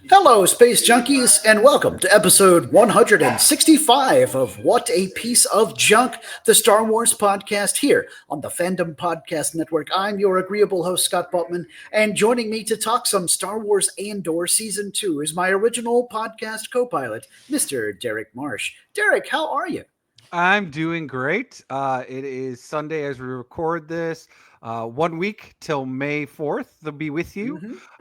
Hello, Space Junkies, and welcome to episode 165 of What a Piece of Junk, the Star Wars podcast here on the Fandom Podcast Network. I'm your agreeable host, Scott Butman, and joining me to talk some Star Wars Andor Season 2 is my original podcast co pilot, Mr. Derek Marsh. Derek, how are you? I'm doing great. It is Sunday as we record this. 1 week till May 4th. They'll be with you.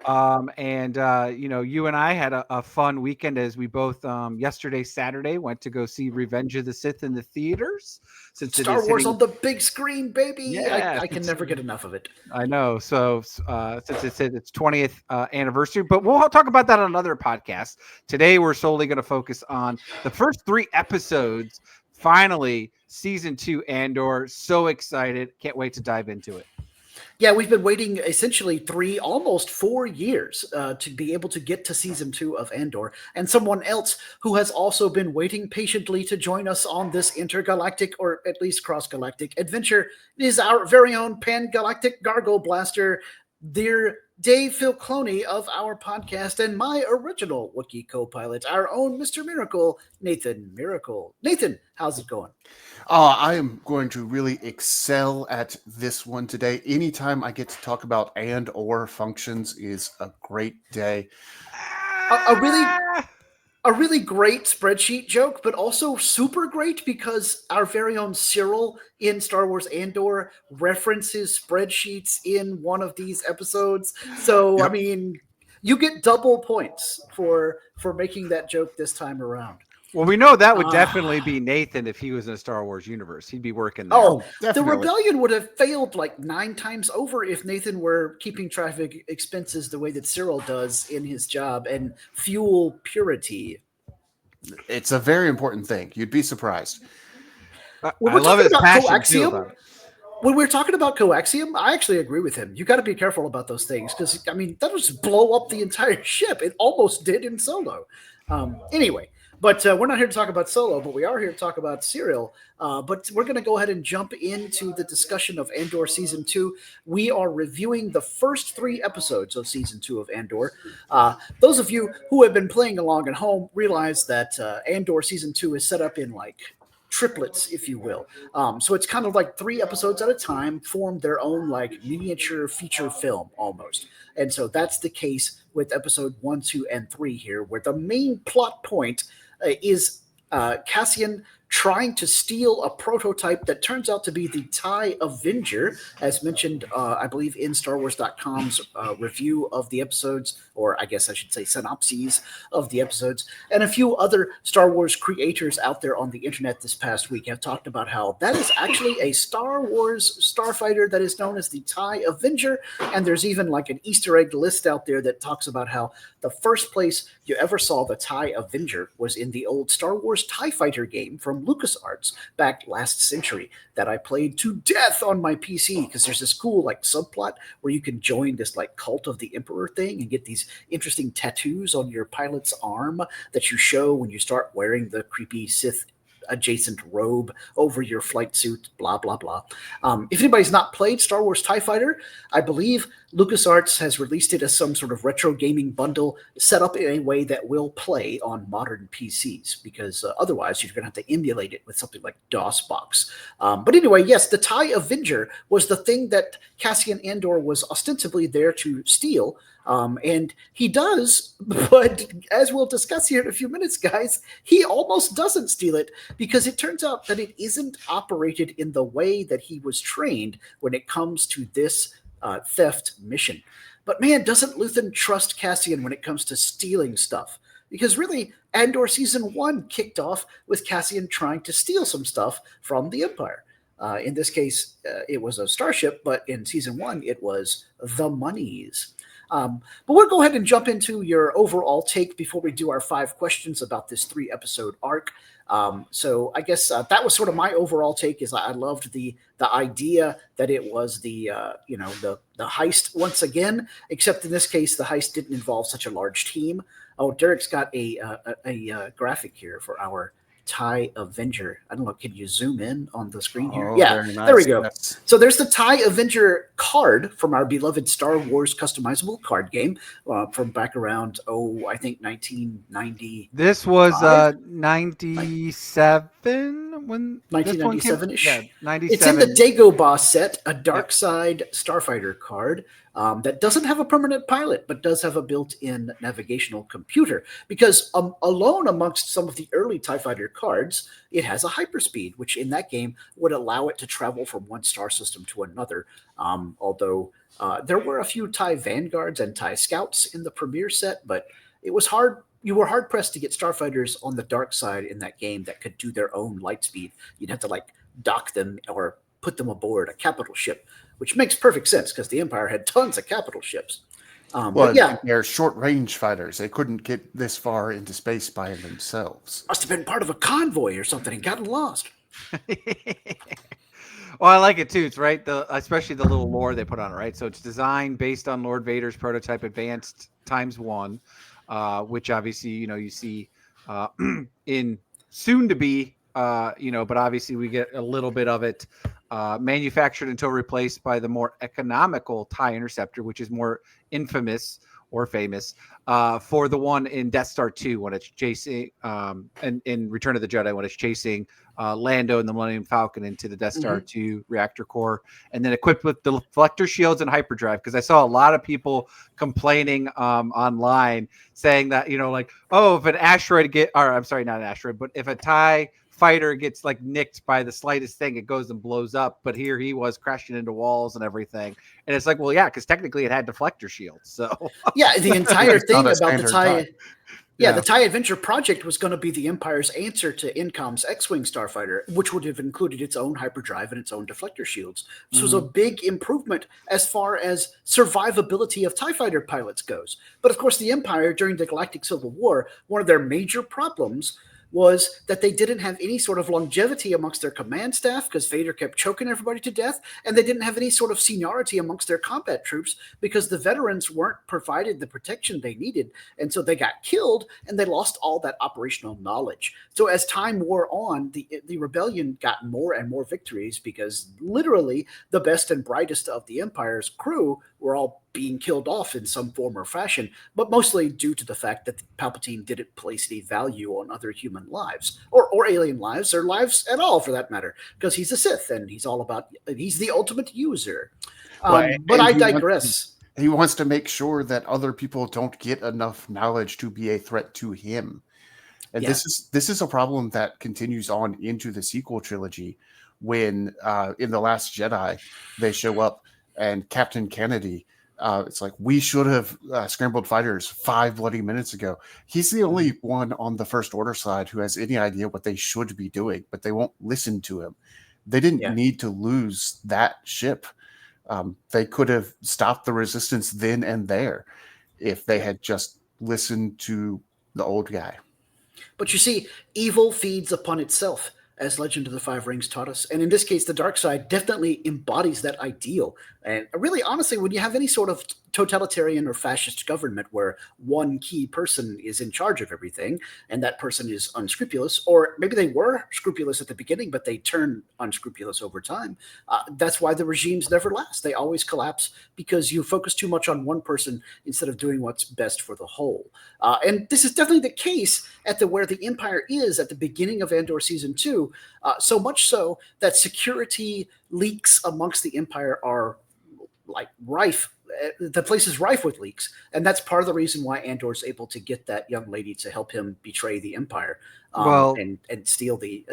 Mm-hmm. You and I had a fun weekend as we both yesterday, Saturday, went to go see Revenge of the Sith in the theaters since it Star is Wars hitting. on the big screen, baby! Yeah, I can never get enough of it. I know. So since it's its 20th anniversary, but we'll talk about that on another podcast. Today, we're solely going to focus on the first three episodes. Finally, season 2 Andor. So excited. Can't wait to dive into it. Yeah, we've been waiting essentially almost 4 years to be able to get to season 2 of Andor. And someone else who has also been waiting patiently to join us on this intergalactic or at least cross galactic adventure is our very own pan galactic gargle blaster, dear Dave Filclone of our podcast, and my original Wookiee co pilot, our own Mr. Miracle, Nathan Miracle. Nathan, how's it going? I am going to really excel at this one today. Anytime I get to talk about and or functions is a great day. A really a really great spreadsheet joke, but also super great because our very own Cyril in Star Wars Andor references spreadsheets in one of these episodes. So, Yep. I mean, you get double points for making that joke this time around. Well, we know that would Ah. definitely be Nathan if he was in a Star Wars universe. He'd be working there. Oh, the definitely. rebellion would have failed like 9 times over if Nathan were keeping track of expenses the way that Cyril does in his job and fuel purity. It's a very important thing. You'd be surprised. When I we're love talking his about passion too coaxium, about it. when we're talking about coaxium, I actually agree with him. You got to be careful about those things because I mean that would just blow up the entire ship. It almost did in Solo. Anyway, but we're not here to talk about Solo, but we are here to talk about Serial. But we're going to go ahead and jump into the discussion of Andor season 2. We are reviewing the first 3 episodes of season 2 of Andor. Those of you who have been playing along at home realize that Andor season 2 is set up in like triplets, if you will. So it's kind of like 3 episodes at a time form their own like miniature feature film almost. And so that's the case with episode 1, 2, and 3 here, where the main plot point is Cassian trying to steal a prototype that turns out to be the TIE Avenger, as mentioned, I believe, in StarWars.com's review of the episodes, or I guess I should say synopses of the episodes. And a few other Star Wars creators out there on the internet this past week have talked about how that is actually a Star Wars starfighter that is known as the TIE Avenger. And there's even like an Easter egg list out there that talks about how the first place you ever saw the TIE Avenger was in the old Star Wars TIE Fighter game from LucasArts back last century that I played to death on my PC because there's this cool like subplot where you can join this like cult of the Emperor thing and get these interesting tattoos on your pilot's arm that you show when you start wearing the creepy Sith adjacent robe over your flight suit, blah, blah, blah. If anybody's not played Star Wars TIE Fighter, I believe LucasArts has released it as some sort of retro gaming bundle set up in a way that will play on modern PCs, because otherwise you're going to have to emulate it with something like DOSBox. But anyway, yes, the TIE Avenger was the thing that Cassian Andor was ostensibly there to steal. And he does, but as we'll discuss here in a few minutes, guys, he almost doesn't steal it because it turns out that it isn't operated in the way that he was trained when it comes to this theft mission. But man, doesn't Luthen trust Cassian when it comes to stealing stuff? Because really, Andor Season 1 kicked off with Cassian trying to steal some stuff from the Empire. In this case, it was a starship, but in Season 1, it was the monies. But we'll go ahead and jump into your overall take before we do our 5 questions about this 3-episode arc. So I guess that was sort of my overall take. Is I loved the idea that it was the heist once again, except in this case the heist didn't involve such a large team. Oh, Derek's got a graphic here for our TIE Avenger. I don't know, can you zoom in on the screen here? Oh, Yeah, very nice. there we go. Yes. So there's the TIE Avenger card from our beloved Star Wars customizable card game from back around, I think 1990. This was 97 when this one came. 1997-ish. Yeah, 97. It's in the Dagobah set, a Dark Side Starfighter card that doesn't have a permanent pilot, but does have a built-in navigational computer. Because alone amongst some of the early TIE Fighter cards, it has a hyperspeed, which in that game would allow it to travel from one star system to another. Although there were a few TIE Vanguards and TIE Scouts in the premiere set, but it was hard. You were hard pressed to get starfighters on the dark side in that game that could do their own light speed. You'd have to like dock them or put them aboard a capital ship, which makes perfect sense because the Empire had tons of capital ships. Well, yeah, they're short range fighters. They couldn't get this far into space by themselves. must have been part of a convoy or something and gotten lost. Well, I like it too. It's right, especially the little lore they put on it, right? So it's designed based on Lord Vader's prototype Advanced ×1. Which obviously, you see in soon to be, but obviously we get a little bit of it manufactured until replaced by the more economical TIE Interceptor, which is more infamous or famous for the one in Death Star 2 when it's chasing, and in Return of the Jedi when it's chasing Lando and the Millennium Falcon into the Death Star 2 reactor core, and then equipped with the deflector shields and hyperdrive. Because I saw a lot of people complaining online saying that, if an asteroid not an asteroid, but if a TIE fighter gets like nicked by the slightest thing, it goes and blows up. But here he was crashing into walls and everything. And it's like, well, yeah, because technically it had deflector shields. So yeah, the entire thing about the TIE. Yeah, the TIE Adventure project was going to be the Empire's answer to Incom's X-Wing starfighter, which would have included its own hyperdrive and its own deflector shields. This was a big improvement as far as survivability of TIE fighter pilots goes. But of course, the Empire, during the Galactic Civil War, one of their major problems was that they didn't have any sort of longevity amongst their command staff because Vader kept choking everybody to death, and they didn't have any sort of seniority amongst their combat troops because the veterans weren't provided the protection they needed, and so they got killed and they lost all that operational knowledge. So as time wore on, the rebellion got more and more victories because literally the best and brightest of the Empire's crew were all being killed off in some form or fashion, but mostly due to the fact that Palpatine didn't place any value on other human lives or alien lives or lives at all for that matter, because he's a Sith and he's the ultimate user. But I digress. He wants to make sure that other people don't get enough knowledge to be a threat to him. And this is a problem that continues on into the sequel trilogy when in The Last Jedi they show up and Captain Kennedy, it's like, we should have scrambled fighters 5 bloody minutes ago. He's the only one on the First Order side who has any idea what they should be doing, but they won't listen to him. They didn't need to lose that ship. They could have stopped the resistance then and there if they had just listened to the old guy. But you see, evil feeds upon itself, as Legend of the Five Rings taught us. And in this case, the dark side definitely embodies that ideal. And really, honestly, when you have any sort of totalitarian or fascist government where one key person is in charge of everything, and that person is unscrupulous, or maybe they were scrupulous at the beginning, but they turn unscrupulous over time, that's why the regimes never last. They always collapse because you focus too much on one person instead of doing what's best for the whole. And this is definitely the case where the Empire is at the beginning of Andor Season 2, so much so that security leaks amongst the Empire are like rife. The place is rife with leaks, and that's part of the reason why Andor's able to get that young lady to help him betray the Empire and steal the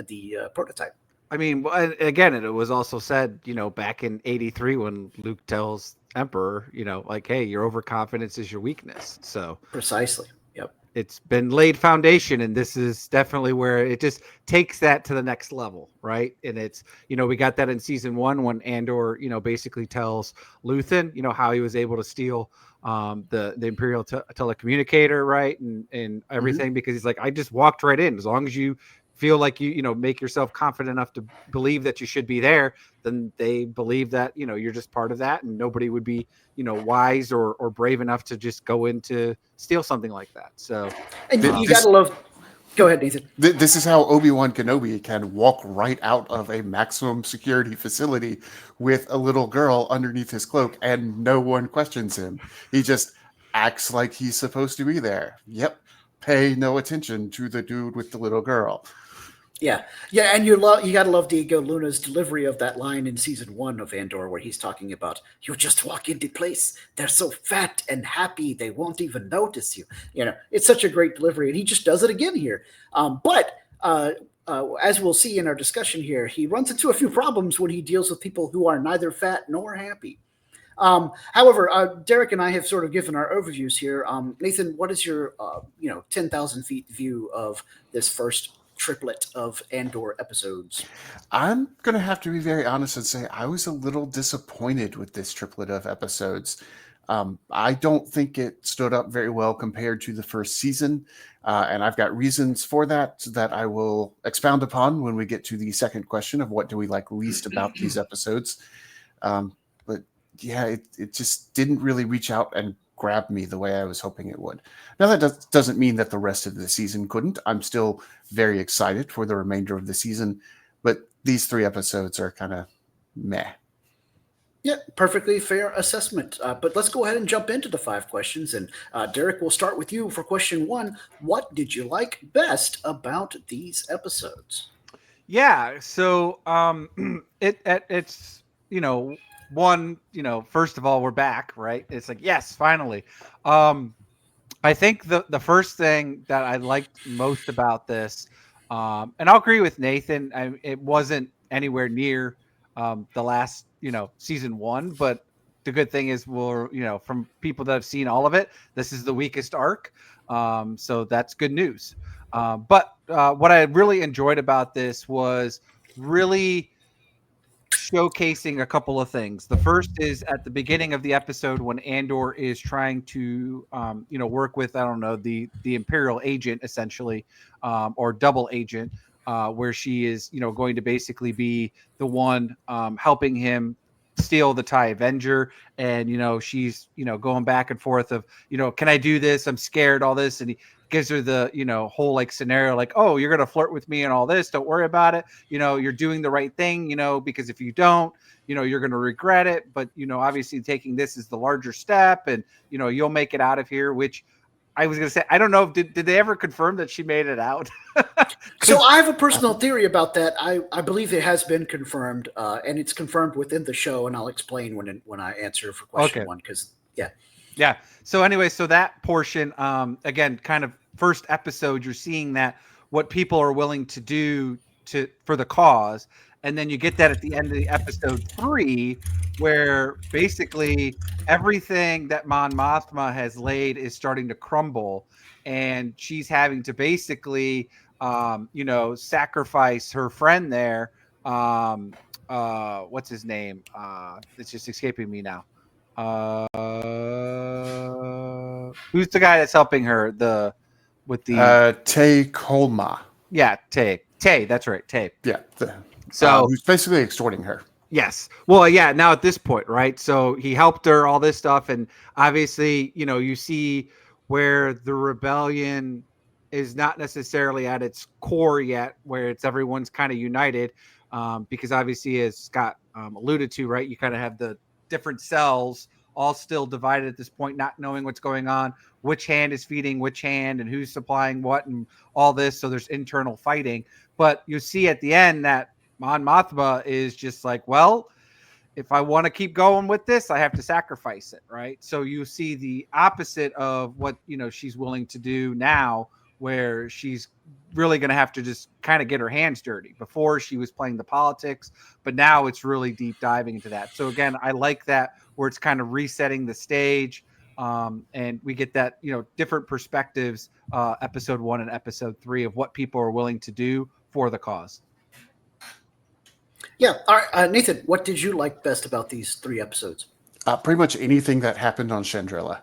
prototype. I mean, again, it was also said, back in '83 when Luke tells Emperor, like, hey, your overconfidence is your weakness. So precisely. Yep. It's been laid foundation, and this is definitely where it just takes that to the next level, right? And it's, we got that in Season 1 when Andor, basically tells Luthen, how he was able to steal the Imperial telecommunicator, right? And everything, because he's like, I just walked right in. As long as you feel like you make yourself confident enough to believe that you should be there, then they believe that, you're just part of that, and nobody would be, wise or brave enough to just go in to steal something like that. So and you gotta love. Go ahead, Nathan. This is how Obi-Wan Kenobi can walk right out of a maximum security facility with a little girl underneath his cloak and no one questions him. He just acts like he's supposed to be there. Yep. Pay no attention to the dude with the little girl. Yeah, and you gotta love Diego Luna's delivery of that line in season 1 of Andor, where he's talking about, you just walk into place, they're so fat and happy they won't even notice you. It's such a great delivery, and he just does it again here. But as we'll see in our discussion here, he runs into a few problems when he deals with people who are neither fat nor happy. However, Derek and I have sort of given our overviews here. Nathan, what is your 10,000 feet view of this first triplet of Andor episodes? I'm going to have to be very honest and say I was a little disappointed with this triplet of episodes. I don't think it stood up very well compared to the first season, and I've got reasons for that I will expound upon when we get to the second question of what do we like least about these episodes. But yeah, it just didn't really reach out and grab me the way I was hoping it would. Now, that doesn't mean that the rest of the season couldn't. I'm still very excited for the remainder of the season, but these 3 episodes are kind of meh. Yeah, perfectly fair assessment. But let's go ahead and jump into the 5 questions. And Derek, we'll start with you for question 1. What did you like best about these episodes? Yeah, so it's one, first of all, we're back, right? It's like, yes, finally. I think the first thing that I liked most about this, and I'll agree with Nathan, it wasn't anywhere near the last, season 1, but the good thing is from people that have seen all of it, this is the weakest arc. So that's good news. But what I really enjoyed about this was really showcasing a couple of things. The first is at the beginning of the episode when Andor is trying to, work with, the Imperial agent essentially, or double agent, where she is, going to basically be the one helping him steal the TIE Avenger. And, she's, going back and forth of, can I do this? I'm scared, all this. And he gives her the, whole like scenario, like, oh, you're going to flirt with me and all this. Don't worry about it. You're doing the right thing, because if you don't, you're going to regret it. But, obviously taking this is the larger step and, you'll make it out of here, which I was going to say, I don't know. Did they ever confirm that she made it out? So I have a personal theory about that. I believe it has been confirmed, and it's confirmed within the show, and I'll explain when I answer for question 1, because Yeah. So anyway, so that portion, again, kind of first episode, you're seeing that what people are willing to do for the cause. And then you get that at the end of the episode 3, where basically everything that Mon Mothma has laid is starting to crumble. And she's having to basically, sacrifice her friend there. What's his name? It's just escaping me now. Who's the guy that's helping her? Tay Kolma. Yeah, Tay. That's right, Tay. Yeah. So who's basically extorting her. Yes. Well, yeah. Now at this point, right? So he helped her, all this stuff, and obviously, you see where the rebellion is not necessarily at its core yet, where it's everyone's kind of united, because obviously, as Scott alluded to, right, you kind of have the different cells all still divided at this point, not knowing what's going on, which hand is feeding which hand and who's supplying what and all this. So there's internal fighting. But you see at the end that Mon Mothma is just like, well, if I want to keep going with this, I have to sacrifice it, right? So you see the opposite of what, she's willing to do now, where she's really going to have to just kind of get her hands dirty. Before she was playing the politics, but now it's really deep diving into that. So again, I like that where it's kind of resetting the stage. And we get that, different perspectives, episode 1 and episode 3 of what people are willing to do for the cause. Yeah. All right. Nathan, what did you like best about these 3 episodes? Pretty much anything that happened on Chandrila.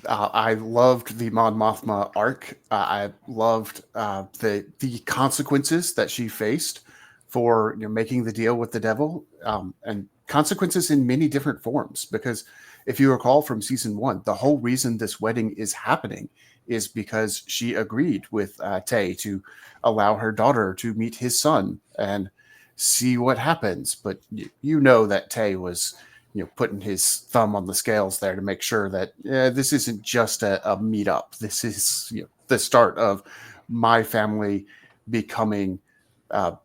I loved the Mon Mothma arc. I loved the consequences that she faced for making the deal with the devil, and consequences in many different forms. Because if you recall from season 1, the whole reason this wedding is happening is because she agreed with Tay to allow her daughter to meet his son and see what happens. But you know that Tay was, putting his thumb on the scales there to make sure that this isn't just a meetup. This is the start of my family becoming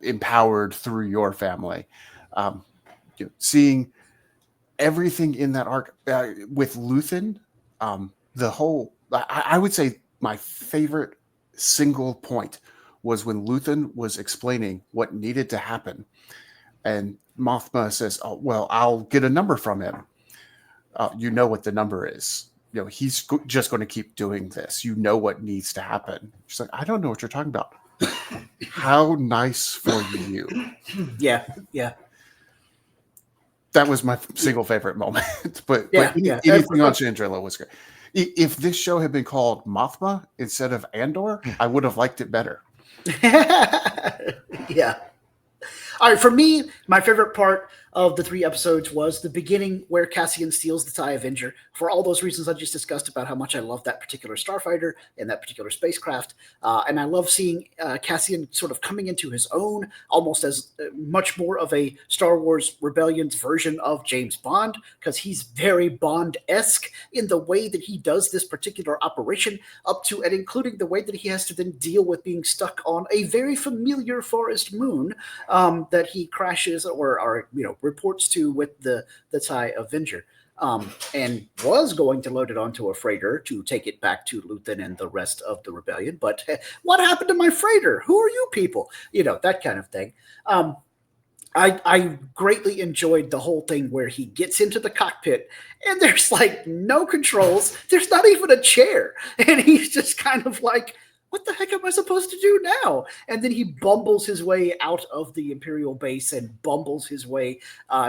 empowered through your family. Seeing everything in that arc with Luthen, the whole, I would say my favorite single point was when Luthen was explaining what needed to happen. And Mothma says, "Oh, well, I'll get a number from him." You know what the number is. He's just going to keep doing this. You know what needs to happen. She's like, "I don't know what you're talking about." How nice for you. Yeah. That was my single favorite moment. but anything on Chandrila was great. If this show had been called Mothma instead of Andor, I would have liked it better. Yeah. All right, for me, my favorite part of the 3 episodes was the beginning where Cassian steals the TIE Avenger for all those reasons I just discussed about how much I love that particular starfighter and that particular spacecraft. And I love seeing Cassian sort of coming into his own, almost as much more of a Star Wars Rebellion's version of James Bond, because he's very Bond-esque in the way that he does this particular operation, up to and including the way that he has to then deal with being stuck on a very familiar forest moon that he crashes or reports to with the TIE Avenger, and was going to load it onto a freighter to take it back to Luthen and the rest of the rebellion. But what happened to my freighter? Who are you people? That kind of thing. I greatly enjoyed the whole thing where he gets into the cockpit and there's like no controls. There's not even a chair. And he's just kind of like, what the heck am I supposed to do now? And then he bumbles his way out of the Imperial base and bumbles his way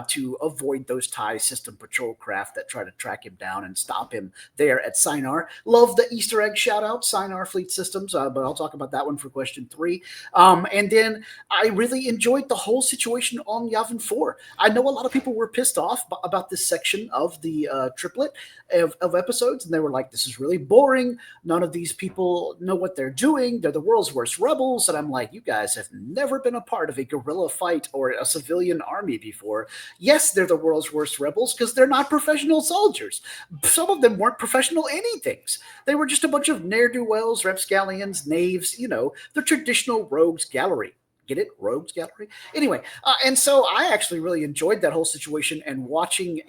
to avoid those TIE system patrol craft that try to track him down and stop him there at Sinar. Love the Easter egg shout out, Sinar Fleet Systems, but I'll talk about that one for question 3. And then I really enjoyed the whole situation on Yavin 4. I know a lot of people were pissed off about this section of the triplet of episodes, and they were like, this is really boring. None of these people know what they're doing. They're the world's worst rebels. And I'm like, you guys have never been a part of a guerrilla fight or a civilian army before. Yes, they're the world's worst rebels because they're not professional soldiers. Some of them weren't professional anythings. They were just a bunch of ne'er-do-wells, rapscallions, knaves, the traditional rogues gallery. Get it? Rogues Gallery? Anyway, and so I actually really enjoyed that whole situation and watching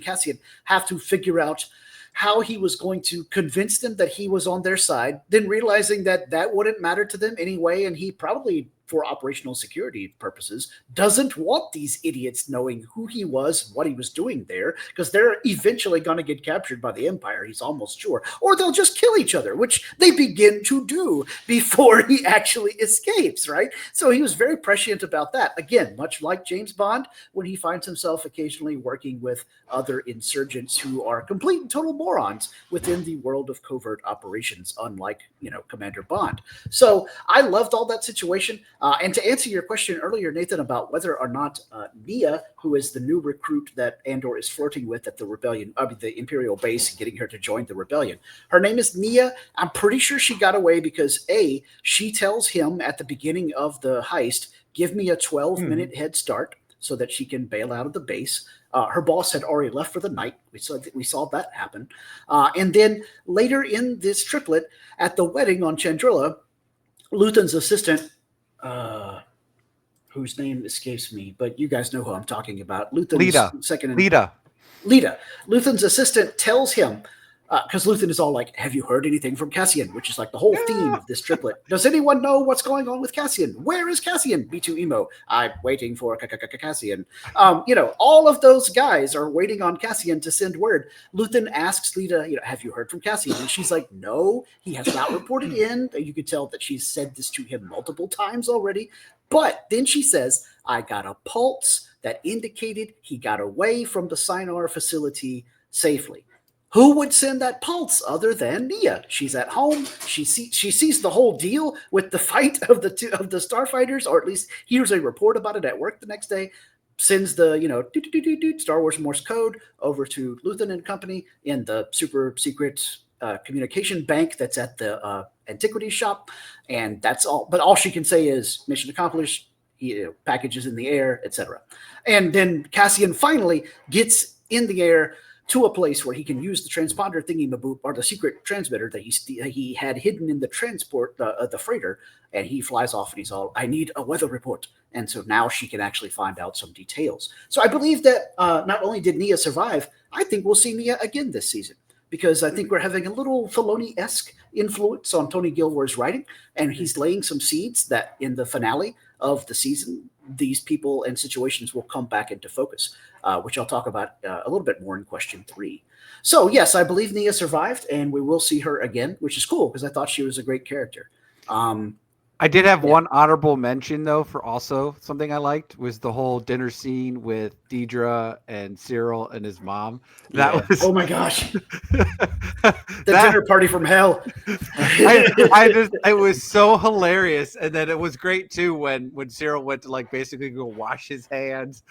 Cassian have to figure out how he was going to convince them that he was on their side, then realizing that wouldn't matter to them anyway, and he probably, for operational security purposes, doesn't want these idiots knowing who he was, what he was doing there, because they're eventually going to get captured by the Empire, he's almost sure, or they'll just kill each other, which they begin to do before he actually escapes, right? So he was very prescient about that. Again, much like James Bond, when he finds himself occasionally working with other insurgents who are complete and total morons within the world of covert operations, unlike, Commander Bond. So I loved all that situation. And to answer your question earlier, Nathan, about whether or not Nia, who is the new recruit that Andor is flirting with at the Imperial base, getting her to join the rebellion. Her name is Nia. I'm pretty sure she got away because she tells him at the beginning of the heist, give me a 12-minute head start so that she can bail out of the base. Her boss had already left for the night. We saw that happen. And then later in this triplet, at the wedding on Chandrila, Luthen's assistant, whose name escapes me, but you guys know who I'm talking about. Luthen's Lita. Luthen's assistant tells him, because Luthen is all like, have you heard anything from Cassian? Which is like the whole theme of this triplet. Does anyone know what's going on with Cassian? Where is Cassian? B2 Emo. I'm waiting for Cassian. All of those guys are waiting on Cassian to send word. Luthen asks Lita, have you heard from Cassian? And she's like, no, he has not reported in. You could tell that she's said this to him multiple times already. But then she says, I got a pulse that indicated he got away from the Sinar facility safely. Who would send that pulse other than Nia? She's at home. She sees the whole deal with the fight of the starfighters, or at least hears a report about it at work the next day. sends the Star Wars Morse code over to Luthen and company in the super secret communication bank that's at the antiquities shop, and that's all. But all she can say is mission accomplished. Packages in the air, etc. And then Cassian finally gets in the air to a place where he can use the transponder thingy-maboop, or the secret transmitter that he had hidden in the transport, the freighter, and he flies off and he's all, I need a weather report. And so now she can actually find out some details. So I believe that not only did Nia survive, I think we'll see Nia again this season, because I think we're having a little Filoni-esque influence on Tony Gilroy's writing, and he's laying some seeds that in the finale of the season, these people and situations will come back into focus, which I'll talk about a little bit more in question 3. So yes, I believe Nia survived, and we will see her again, which is cool because I thought she was a great character. I did have one honorable mention, though, for also something I liked was the whole dinner scene with Deidre and Cyril and his mom. That was, oh my gosh, the dinner party from hell. It was so hilarious, and then it was great too when Cyril went to basically go wash his hands,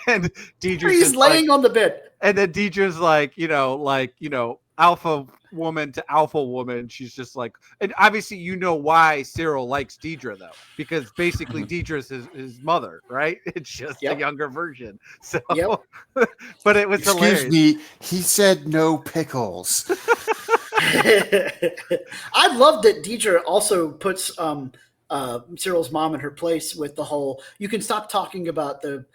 and he's laying on the bed, and then Deidre's alpha woman to alpha woman. She's just and obviously why Cyril likes Deidre though, because basically Deidre's his mother, right? It's just a younger version. So, but it was hilarious. Excuse me, he said no pickles. I love that Deidre also puts Cyril's mom in her place with the whole, you can stop talking about the,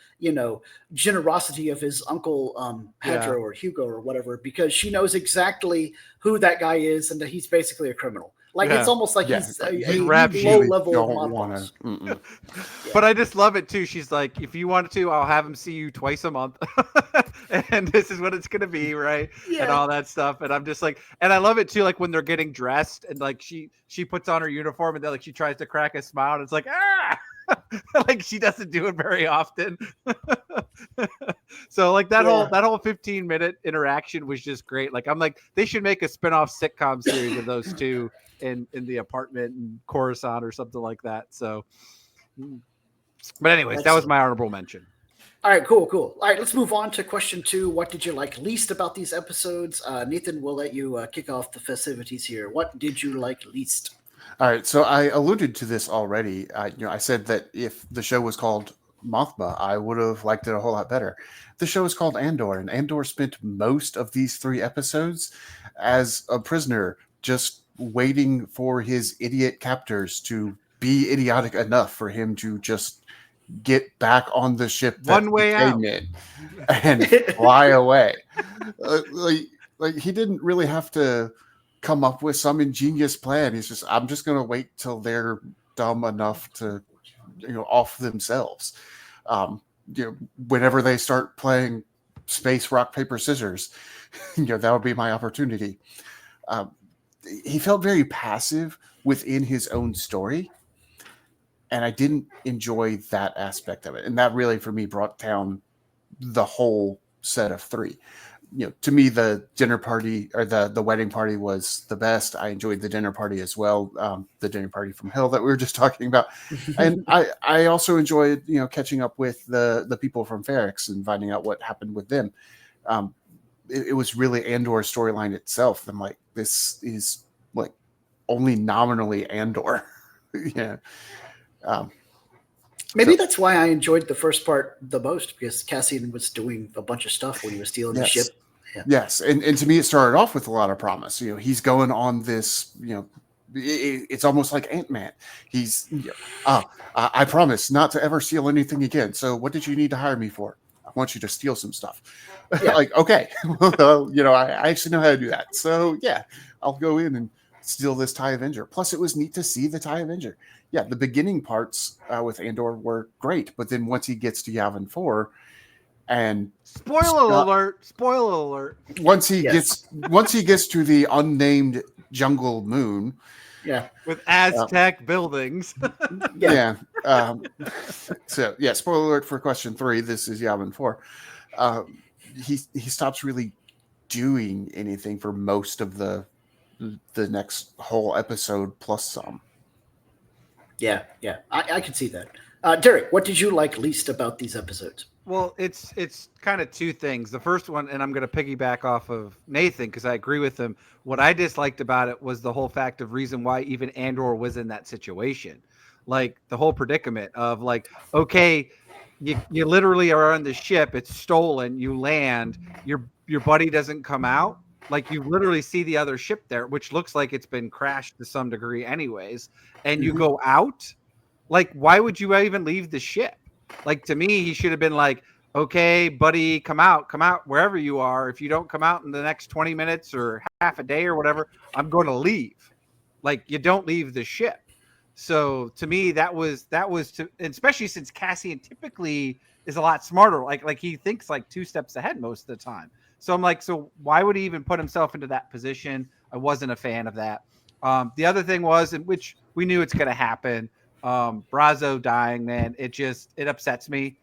generosity of his uncle Pedro or Hugo or whatever, because she knows exactly who that guy is and that he's basically a criminal. It's almost like he's a low level of mob boss. But I just love it too. She's like, if you want to, I'll have him see you twice a month. And this is what it's going to be. Right. Yeah. And all that stuff. And I'm just and I love it too. When they're getting dressed and she puts on her uniform and then she tries to crack a smile and it's ah, she doesn't do it very often. So that whole 15-minute interaction was just great. I'm they should make a spinoff sitcom series of those two in the apartment in Coruscant or something like that. So, but anyways, that was my honorable mention. All right, cool. All right, let's move on to question 2. What did you like least about these episodes? Nathan, we'll let you kick off the festivities here. What did you like least? All right, so I alluded to this already. I said that if the show was called Mothma, I would have liked it a whole lot better. The show is called Andor, and Andor spent most of these 3 episodes as a prisoner, just waiting for his idiot captors to be idiotic enough for him to just get back on the ship one way out and fly away. He didn't really have to come up with some ingenious plan. He's just, I'm just going to wait till they're dumb enough to, off themselves. Whenever they start playing space rock, paper, scissors, that would be my opportunity. He felt very passive within his own story, and I didn't enjoy that aspect of it. And that really, for me, brought down the whole set of 3. To me, the dinner party or the wedding party was the best. I enjoyed the dinner party as well. The dinner party from hell that we were just talking about. And I also enjoyed, catching up with the people from Ferrix and finding out what happened with them. It was really Andor's storyline itself. I'm like, this is only nominally Andor. Yeah. Maybe that's why I enjoyed the first part the most, because Cassian was doing a bunch of stuff when he was stealing the ship. Yeah. Yes, and to me, it started off with a lot of promise. He's going on this. It's almost like Ant-Man. He's, I promise not to ever steal anything again. So, what did you need to hire me for? I want you to steal some stuff. Yeah. Okay, well, I actually know how to do that. So, yeah, I'll go in and steal this TIE Avenger. Plus, it was neat to see the TIE Avenger. Yeah, the beginning parts with Andor were great, but then once he gets to Yavin 4, and spoiler alert. Once he gets to the unnamed jungle moon, with Aztec buildings, So spoiler alert for question 3. This is Yavin 4. He stops really doing anything for most of the next whole episode plus some. Yeah, I can see that. Derek, what did you like least about these episodes? Well, it's kind of two things. The first one, and I'm going to piggyback off of Nathan because I agree with him. What I disliked about it was the whole fact of reason why even Andor was in that situation, like the whole predicament of like, okay, you literally are on the ship, it's stolen, you land, your buddy doesn't come out, like you literally see the other ship there, which looks like it's been crashed to some degree, anyways, and you go out, like why would you even leave the ship? Like to me, he should have been like, okay, buddy, come out wherever you are. If you don't come out in the next 20 minutes or half a day or whatever, I'm going to leave. Like you don't leave the ship. So to me, that was to, especially since Cassian typically is a lot smarter. Like he thinks like 2 steps ahead most of the time. So I'm like, so why would he even put himself into that position? I wasn't a fan of that. The other thing was, in which we knew it's going to happen, Brazo dying, man, it upsets me,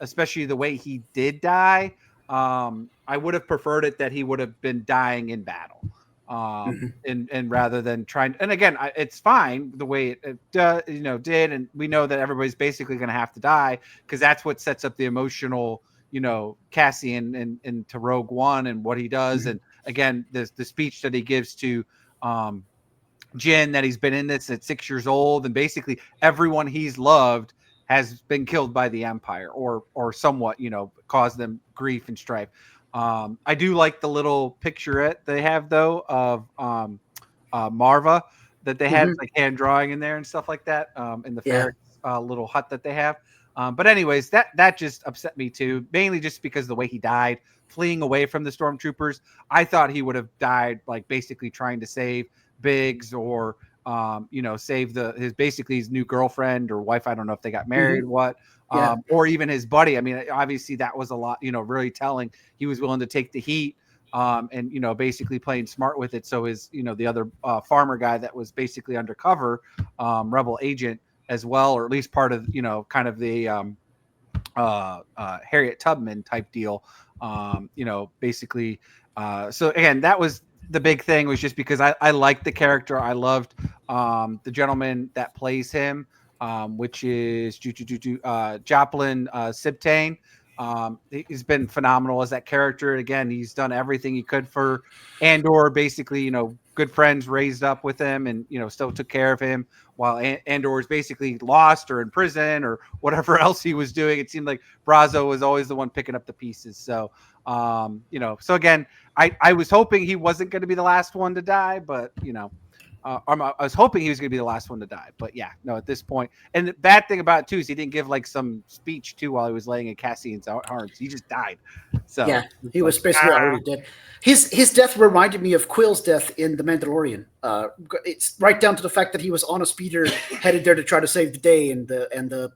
especially the way he did die. I would have preferred it that he would have been dying in battle, and rather than trying. And again, it's fine the way it did, and we know that everybody's basically going to have to die because that's what sets up the emotional, Cassian and to Rogue One and what he does, and again, the speech that he gives to Jin, that he's been in this at 6 years old, and basically everyone he's loved has been killed by the Empire or somewhat, caused them grief and strife. I do like the little picturette they have though of Marva that they had like hand drawing in there and stuff like that, in the ferret little hut that they have. But anyways, that just upset me too, mainly just because the way he died, fleeing away from the stormtroopers. I thought he would have died like basically trying to save Biggs or save his new girlfriend or wife. I don't know if they got married, or even his buddy. I mean, obviously that was a lot, really telling. He was willing to take the heat, and basically playing smart with it. So his, the other farmer guy that was basically undercover, rebel agent as well, or at least part of, kind of the Harriet Tubman type deal, basically. So again, that was the big thing, was just because I liked the character. I loved the gentleman that plays him, which is Joplin Sibtain. He's been phenomenal as that character. Again, he's done everything he could for Andor, basically, good friends raised up with him and, still took care of him while Andor is basically lost or in prison or whatever else he was doing. It seemed like Brazo was always the one picking up the pieces. So, so again, I was hoping he wasn't going to be the last one to die, but, I was hoping he was going to be the last one to die, but yeah, no, at this point. And the bad thing about it too is he didn't give like some speech too while he was laying in Cassian's arms. He just died. So yeah, he was basically already dead. His death reminded me of Quill's death in The Mandalorian. It's right down to the fact that he was on a speeder headed there to try to save the day, and the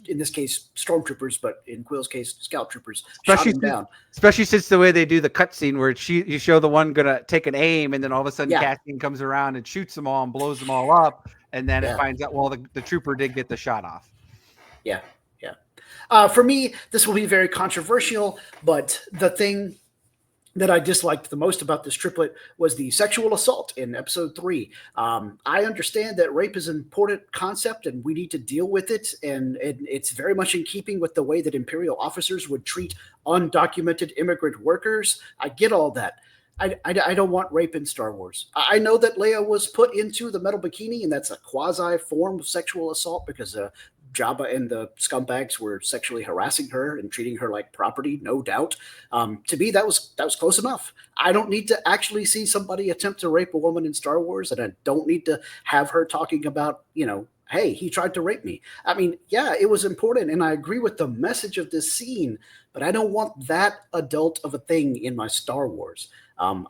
in this case stormtroopers, but in Quill's case scout troopers shot him down. Especially since the way they do the cutscene where you show the one gonna take an aim, and then all of a sudden Cassian comes around and shoots them all and blows them all up, and then it finds out the trooper did get the shot off. Yeah. For me, this will be very controversial, but the thing that I disliked the most about this triplet was the sexual assault in episode 3. I understand that rape is an important concept and we need to deal with it. And it's very much in keeping with the way that Imperial officers would treat undocumented immigrant workers. I get all that. I don't want rape in Star Wars. I know that Leia was put into the metal bikini, and that's a quasi form of sexual assault because Jabba and the scumbags were sexually harassing her and treating her like property, no doubt. To me, that was close enough. I don't need to actually see somebody attempt to rape a woman in Star Wars, and I don't need to have her talking about, hey, he tried to rape me. I mean, yeah, it was important, and I agree with the message of this scene, but I don't want that adult of a thing in my Star Wars.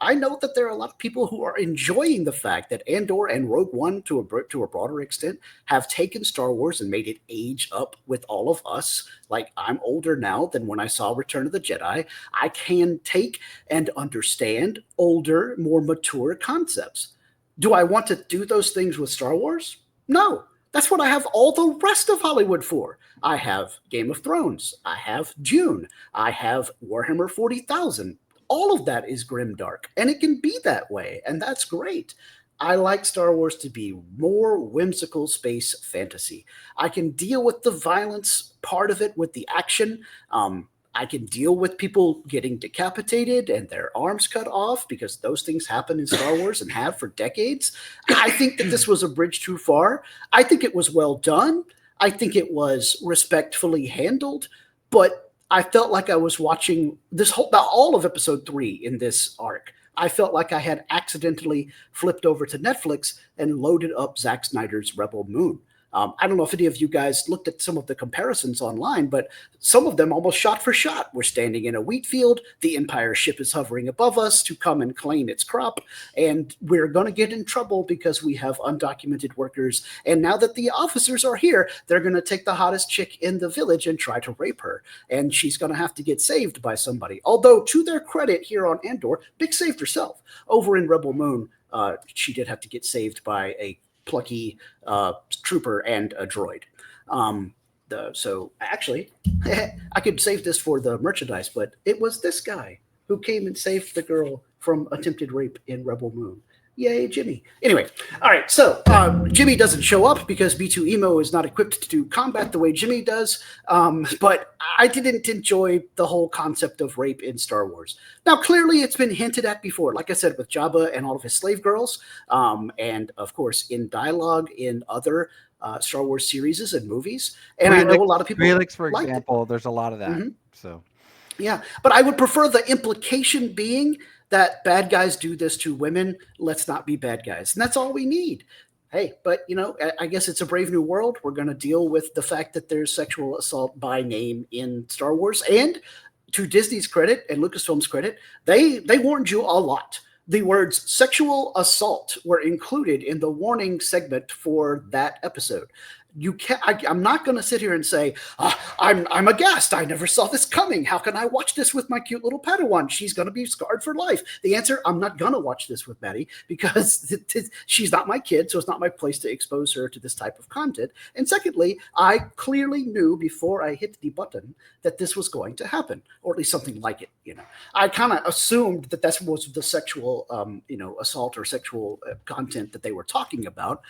I know that there are a lot of people who are enjoying the fact that Andor and Rogue One, to a broader extent, have taken Star Wars and made it age up with all of us. Like, I'm older now than when I saw Return of the Jedi. I can take and understand older, more mature concepts. Do I want to do those things with Star Wars? No. That's what I have all the rest of Hollywood for. I have Game of Thrones. I have Dune. I have Warhammer 40,000. All of that is grimdark, and it can be that way, and that's great. I like Star Wars to be more whimsical space fantasy. I can deal with the violence part of it, with the action. I can deal with people getting decapitated and their arms cut off, because those things happen in Star Wars and have for decades. I think that this was a bridge too far. I think it was well done. I think it was respectfully handled, but I felt like I was watching all of episode 3 in this arc. I felt like I had accidentally flipped over to Netflix and loaded up Zack Snyder's Rebel Moon. I don't know if any of you guys looked at some of the comparisons online, but some of them almost shot for shot. We're standing in a wheat field. The Empire ship is hovering above us to come and claim its crop. And we're going to get in trouble because we have undocumented workers. And now that the officers are here, they're going to take the hottest chick in the village and try to rape her. And she's going to have to get saved by somebody. Although, to their credit here on Andor, Bix saved herself. Over in Rebel Moon, she did have to get saved by a plucky trooper and a droid. So actually, I could save this for the merchandise, but it was this guy who came and saved the girl from attempted rape in Rebel Moon. Yay, Jimmy. Anyway, all right, so Jimmy doesn't show up because B2 Emo is not equipped to combat the way Jimmy does, but I didn't enjoy the whole concept of rape in Star Wars. Now, clearly it's been hinted at before, like I said, with Jabba and all of his slave girls, and of course in dialogue in other Star Wars series and movies. And I know a lot of people Felix, for example, there's a lot of that. Mm-hmm. So, yeah, but I would prefer the implication being that bad guys do this to women. Let's not be bad guys. And that's all we need. Hey, but, I guess it's a brave new world. We're going to deal with the fact that there's sexual assault by name in Star Wars. And to Disney's credit and Lucasfilm's credit, they warned you a lot. The words sexual assault were included in the warning segment for that episode. I'm not going to sit here and say, I'm aghast. I never saw this coming. How can I watch this with my cute little Padawan? She's going to be scarred for life. The answer, I'm not going to watch this with Maddie because she's not my kid, so it's not my place to expose her to this type of content. And secondly, I clearly knew before I hit the button that this was going to happen, or at least something like it. I kind of assumed that that was the sexual, assault or sexual content that they were talking about.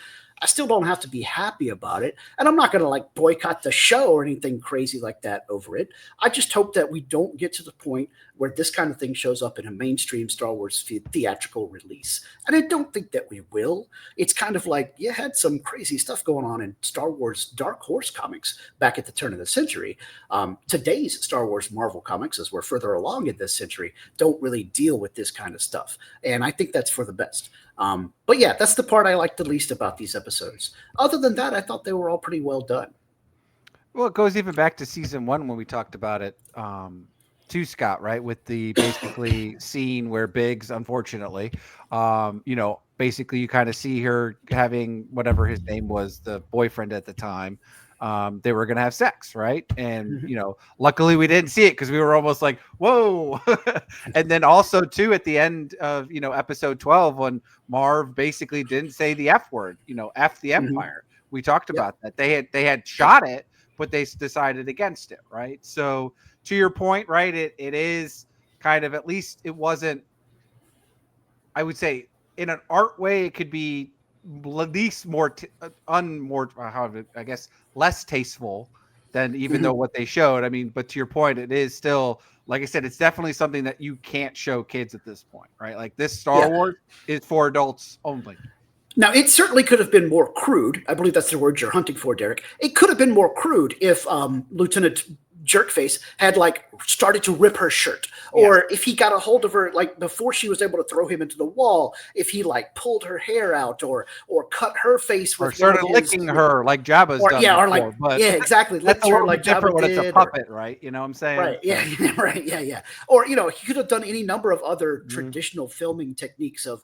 I still don't have to be happy about it. And I'm not going to boycott the show or anything crazy like that over it. I just hope that we don't get to the point where this kind of thing shows up in a mainstream Star Wars theatrical release. And I don't think that we will. It's kind of like you had some crazy stuff going on in Star Wars Dark Horse comics back at the turn of the century. Today's Star Wars Marvel comics, as we're further along in this century, don't really deal with this kind of stuff. And I think that's for the best. But yeah, that's the part I like the least about these episodes. Other than that, I thought they were all pretty well done. Well, it goes even back to season 1 when we talked about it to Scott, right? With the basically scene where Biggs, unfortunately, basically you kind of see her having whatever his name was, the boyfriend at the time. They were going to have sex, right? And, luckily we didn't see it because we were almost like, whoa. And then also, too, at the end of, episode 12, when Marv basically didn't say the F word, F the Empire. We talked about that. They had shot it, but they decided against it, right? So to your point, right, it is kind of, at least it wasn't, I would say, in an art way, it could be at least less tasteful than even though what they showed. I mean, but to your point, it is still, like I said, it's definitely something that you can't show kids at this point, right? Like this Star Wars is for adults only. Now, it certainly could have been more crude. I believe that's the word you're hunting for, Derek. It could have been more crude if Lieutenant Jerkface had started to rip her shirt, or if he got a hold of her before she was able to throw him into the wall, if he pulled her hair out or cut her face with, or started licking her like Jabba's done before, but exactly, that's a little bit different when it's a puppet, right? You know what I'm saying? Right, yeah. Or he could have done any number of other traditional filming techniques of,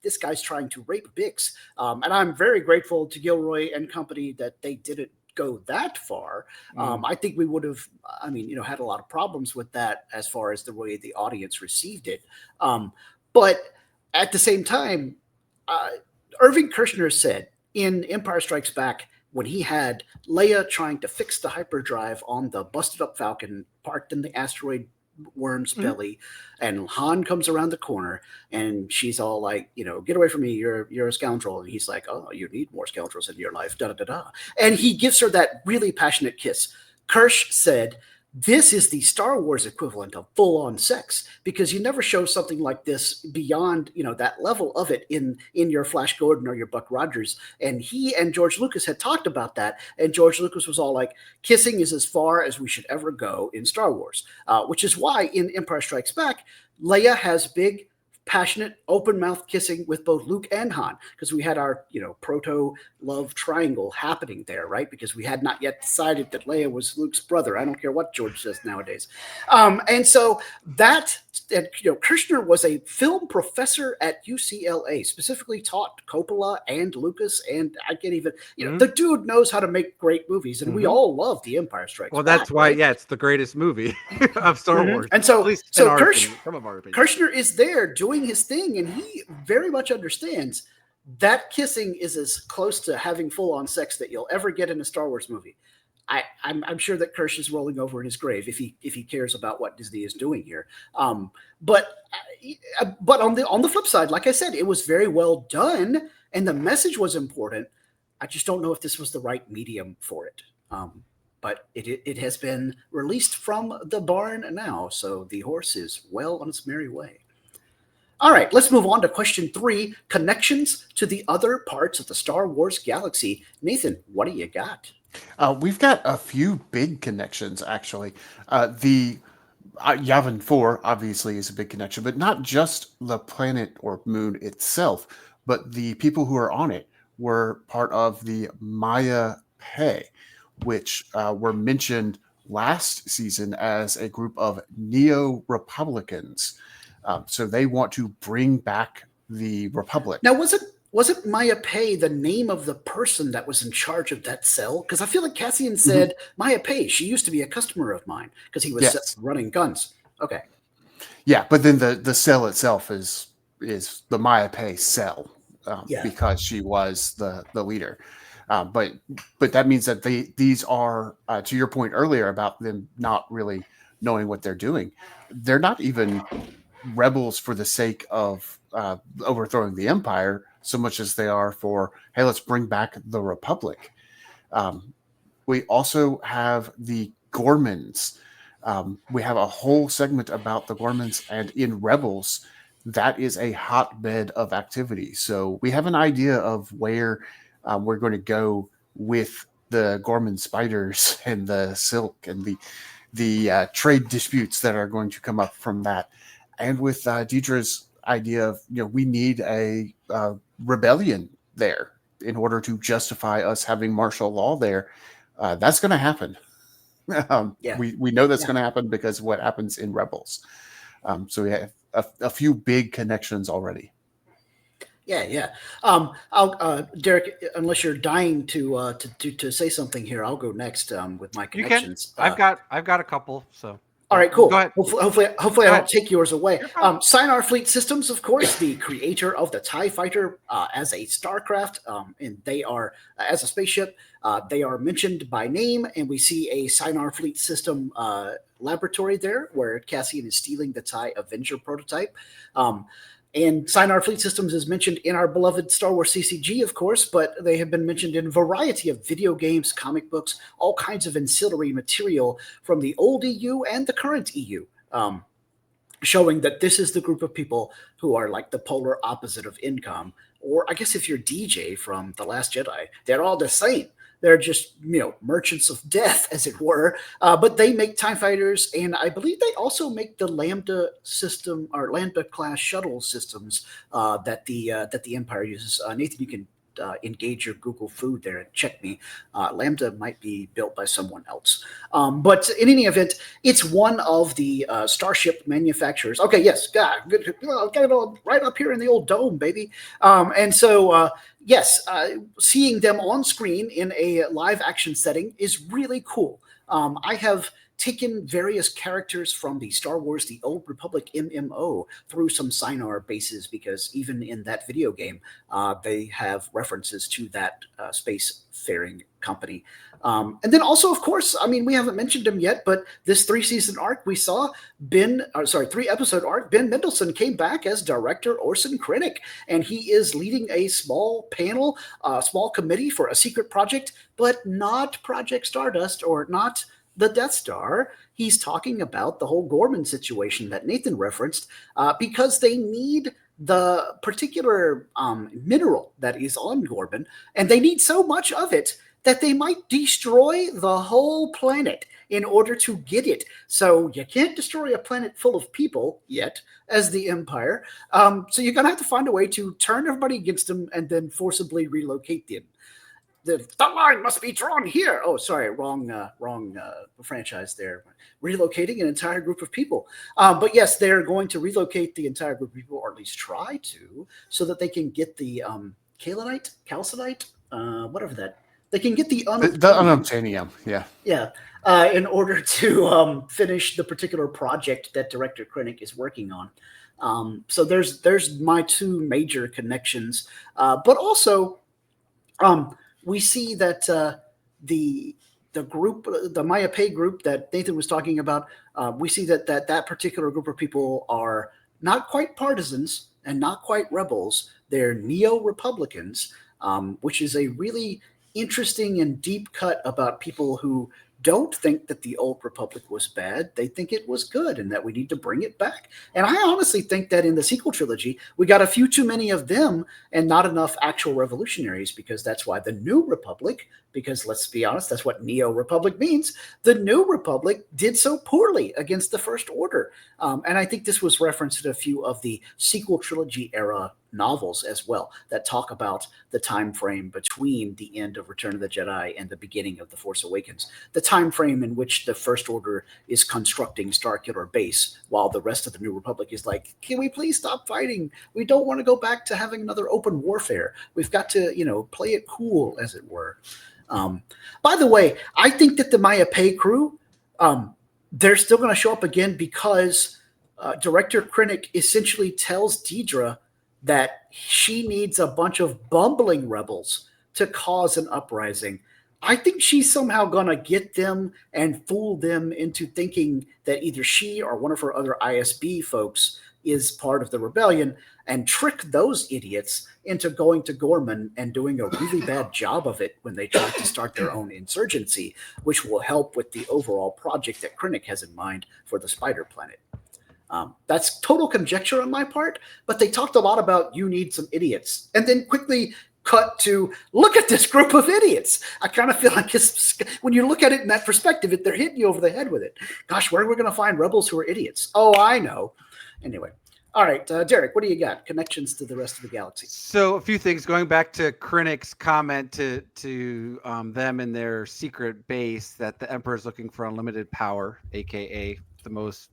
this guy's trying to rape Bix, and I'm very grateful to Gilroy and company that they didn't go that far. I think we would have, had a lot of problems with that as far as the way the audience received it. But at the same time, Irving Kershner said in Empire Strikes Back, when he had Leia trying to fix the hyperdrive on the busted up Falcon parked in the asteroid worm's belly, and Han comes around the corner, and she's all like, get away from me, you're a scoundrel. And he's like, oh, you need more scoundrels in your life, da-da-da-da. And he gives her that really passionate kiss. Kirsch said, this is the Star Wars equivalent of full-on sex, because you never show something like this beyond, that level of it in your Flash Gordon or your Buck Rogers. And he and George Lucas had talked about that, and George Lucas was all like, kissing is as far as we should ever go in Star Wars, which is why in Empire Strikes Back, Leia has big, passionate, open mouth kissing with both Luke and Han, because we had our, proto love triangle happening there, right? Because we had not yet decided that Leia was Luke's brother. I don't care what George says nowadays. And so that, Kirshner was a film professor at UCLA, specifically taught Coppola and Lucas, and I can't even, the dude knows how to make great movies, and we all love The Empire Strikes Back. Well, that's why, right? It's the greatest movie of Star Wars. And so, at least so Kirshner is there doing his thing, and he very much understands that kissing is as close to having full-on sex that you'll ever get in a Star Wars movie. I'm sure that Kirsch is rolling over in his grave if he cares about what Disney is doing here. But on the flip side, like I said, it was very well done, and the message was important. I just don't know if this was the right medium for it. But it has been released from the barn now, so the horse is well on its merry way. All right, let's move on to question 3, connections to the other parts of the Star Wars galaxy. Nathan, what do you got? We've got a few big connections, actually. The Yavin 4 obviously is a big connection, but not just the planet or moon itself, but the people who are on it were part of the Maya Pei, which were mentioned last season as a group of neo-Republicans. So they want to bring back the Republic. Now, wasn't Maya Pei the name of the person that was in charge of that cell? Because I feel like Cassian said, Maya Pei, she used to be a customer of mine, because he was running guns. Okay. Yeah, but then the cell itself is the Maya Pei cell, because she was the leader. But that means that these are, to your point earlier about them not really knowing what they're doing, they're not even rebels for the sake of overthrowing the Empire so much as they are for, hey, let's bring back the Republic. We also have the Gormans. We have a whole segment about the Gormans, and in Rebels, that is a hotbed of activity. So we have an idea of where we're going to go with the Gorman spiders and the silk and the trade disputes that are going to come up from that. And with Deidre's idea of, we need a rebellion there in order to justify us having martial law there. That's going to happen. We know that's going to happen because of what happens in Rebels. So we have a few big connections already. Yeah. I'll Derek, unless you're dying to say something here, I'll go next with my connections. I've got a couple. So all right, cool. Go ahead. Hopefully I don't take yours away. Sinar Fleet Systems, of course, the creator of the TIE Fighter as a starcraft, and they are as a spaceship. They are mentioned by name, and we see a Sinar Fleet System laboratory there where Cassian is stealing the TIE Avenger prototype. And Sinar Fleet Systems is mentioned in our beloved Star Wars CCG, of course, but they have been mentioned in a variety of video games, comic books, all kinds of ancillary material from the old EU and the current EU, showing that this is the group of people who are like the polar opposite of Incom. Or I guess if you're DJ from The Last Jedi, they're all the same. They're just, merchants of death, as it were. But they make TIE fighters, and I believe they also make the Lambda system or Lambda class shuttle systems that the Empire uses. Nathan, you can engage your Google food there and check me. Lambda might be built by someone else. But in any event, it's one of the starship manufacturers. Okay, yes, God, good. Got it all right up here in the old dome, baby. And so, yes, seeing them on screen in a live action setting is really cool. I have taken various characters from the Star Wars The Old Republic MMO through some Sinar bases, because even in that video game, they have references to that spacefaring company. And then also, of course, I mean, we haven't mentioned him yet, but this 3-season arc we saw, 3-episode arc, Ben Mendelsohn came back as director Orson Krennic, and he is leading a small panel, small committee for a secret project, but not Project Stardust or not the Death Star. He's talking about the whole Gorman situation that Nathan referenced, because they need the particular mineral that is on Gorman, and they need so much of it that they might destroy the whole planet in order to get it. So you can't destroy a planet full of people yet, as the Empire. So you're going to have to find a way to turn everybody against them and then forcibly relocate them. The line must be drawn here. Oh, sorry, wrong franchise there. Relocating an entire group of people. But yes, they're going to relocate the entire group of people, or at least try to, so that they can get the calcinite, whatever that. They can get the unobtainium. Yeah. Yeah. In order to finish the particular project that Director Krennic is working on. So there's my two major connections. But also, we see that the group, the Maya Pei group that Nathan was talking about, we see that particular group of people are not quite partisans and not quite rebels. They're neo-Republicans, which is a really interesting and deep cut about people who don't think that the Old Republic was bad. They think it was good and that we need to bring it back. And I honestly think that in the sequel trilogy, we got a few too many of them and not enough actual revolutionaries, because that's why the New Republic, because let's be honest, that's what Neo-Republic means. The New Republic did so poorly against the First Order. And I think this was referenced in a few of the sequel trilogy era novels as well, that talk about the time frame between the end of Return of the Jedi and the beginning of The Force Awakens, the time frame in which the First Order is constructing Starkiller Base, while the rest of the New Republic is like, can we please stop fighting? We don't want to go back to having another open warfare. We've got to, play it cool, as it were. By the way, I think that the Maya Pei crew, they're still going to show up again, because Director Krennic essentially tells Deidre that she needs a bunch of bumbling rebels to cause an uprising. I think she's somehow going to get them and fool them into thinking that either she or one of her other ISB folks is part of the rebellion, and trick those idiots into going to Gorman and doing a really bad job of it when they try to start their own insurgency, which will help with the overall project that Krennic has in mind for the Spider Planet. That's total conjecture on my part, but they talked a lot about you need some idiots, and then quickly cut to look at this group of idiots. I kind of feel like when you look at it in that perspective, they're hitting you over the head with it. Gosh, where are we going to find rebels who are idiots? Oh, I know. Anyway. All right, Derek, what do you got? Connections to the rest of the galaxy. So a few things, going back to Krennic's comment to them in their secret base that the Emperor is looking for unlimited power, aka the most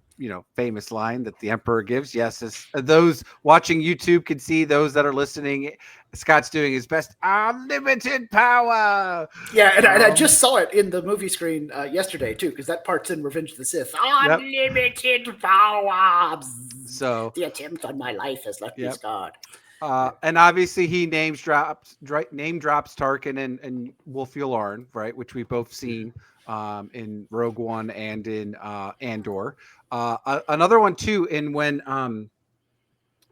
famous line that the Emperor gives. Yes, as those watching YouTube can see, those that are listening, Scott's doing his best. Unlimited power. Yeah, and I just saw it in the movie screen yesterday too, because that part's in Revenge of the Sith. Unlimited power. So the attempt on my life has left me scarred. And obviously he name drops Tarkin and Wolfie Larn, right, which we've both seen in Rogue One and in Andor. Another one too, in when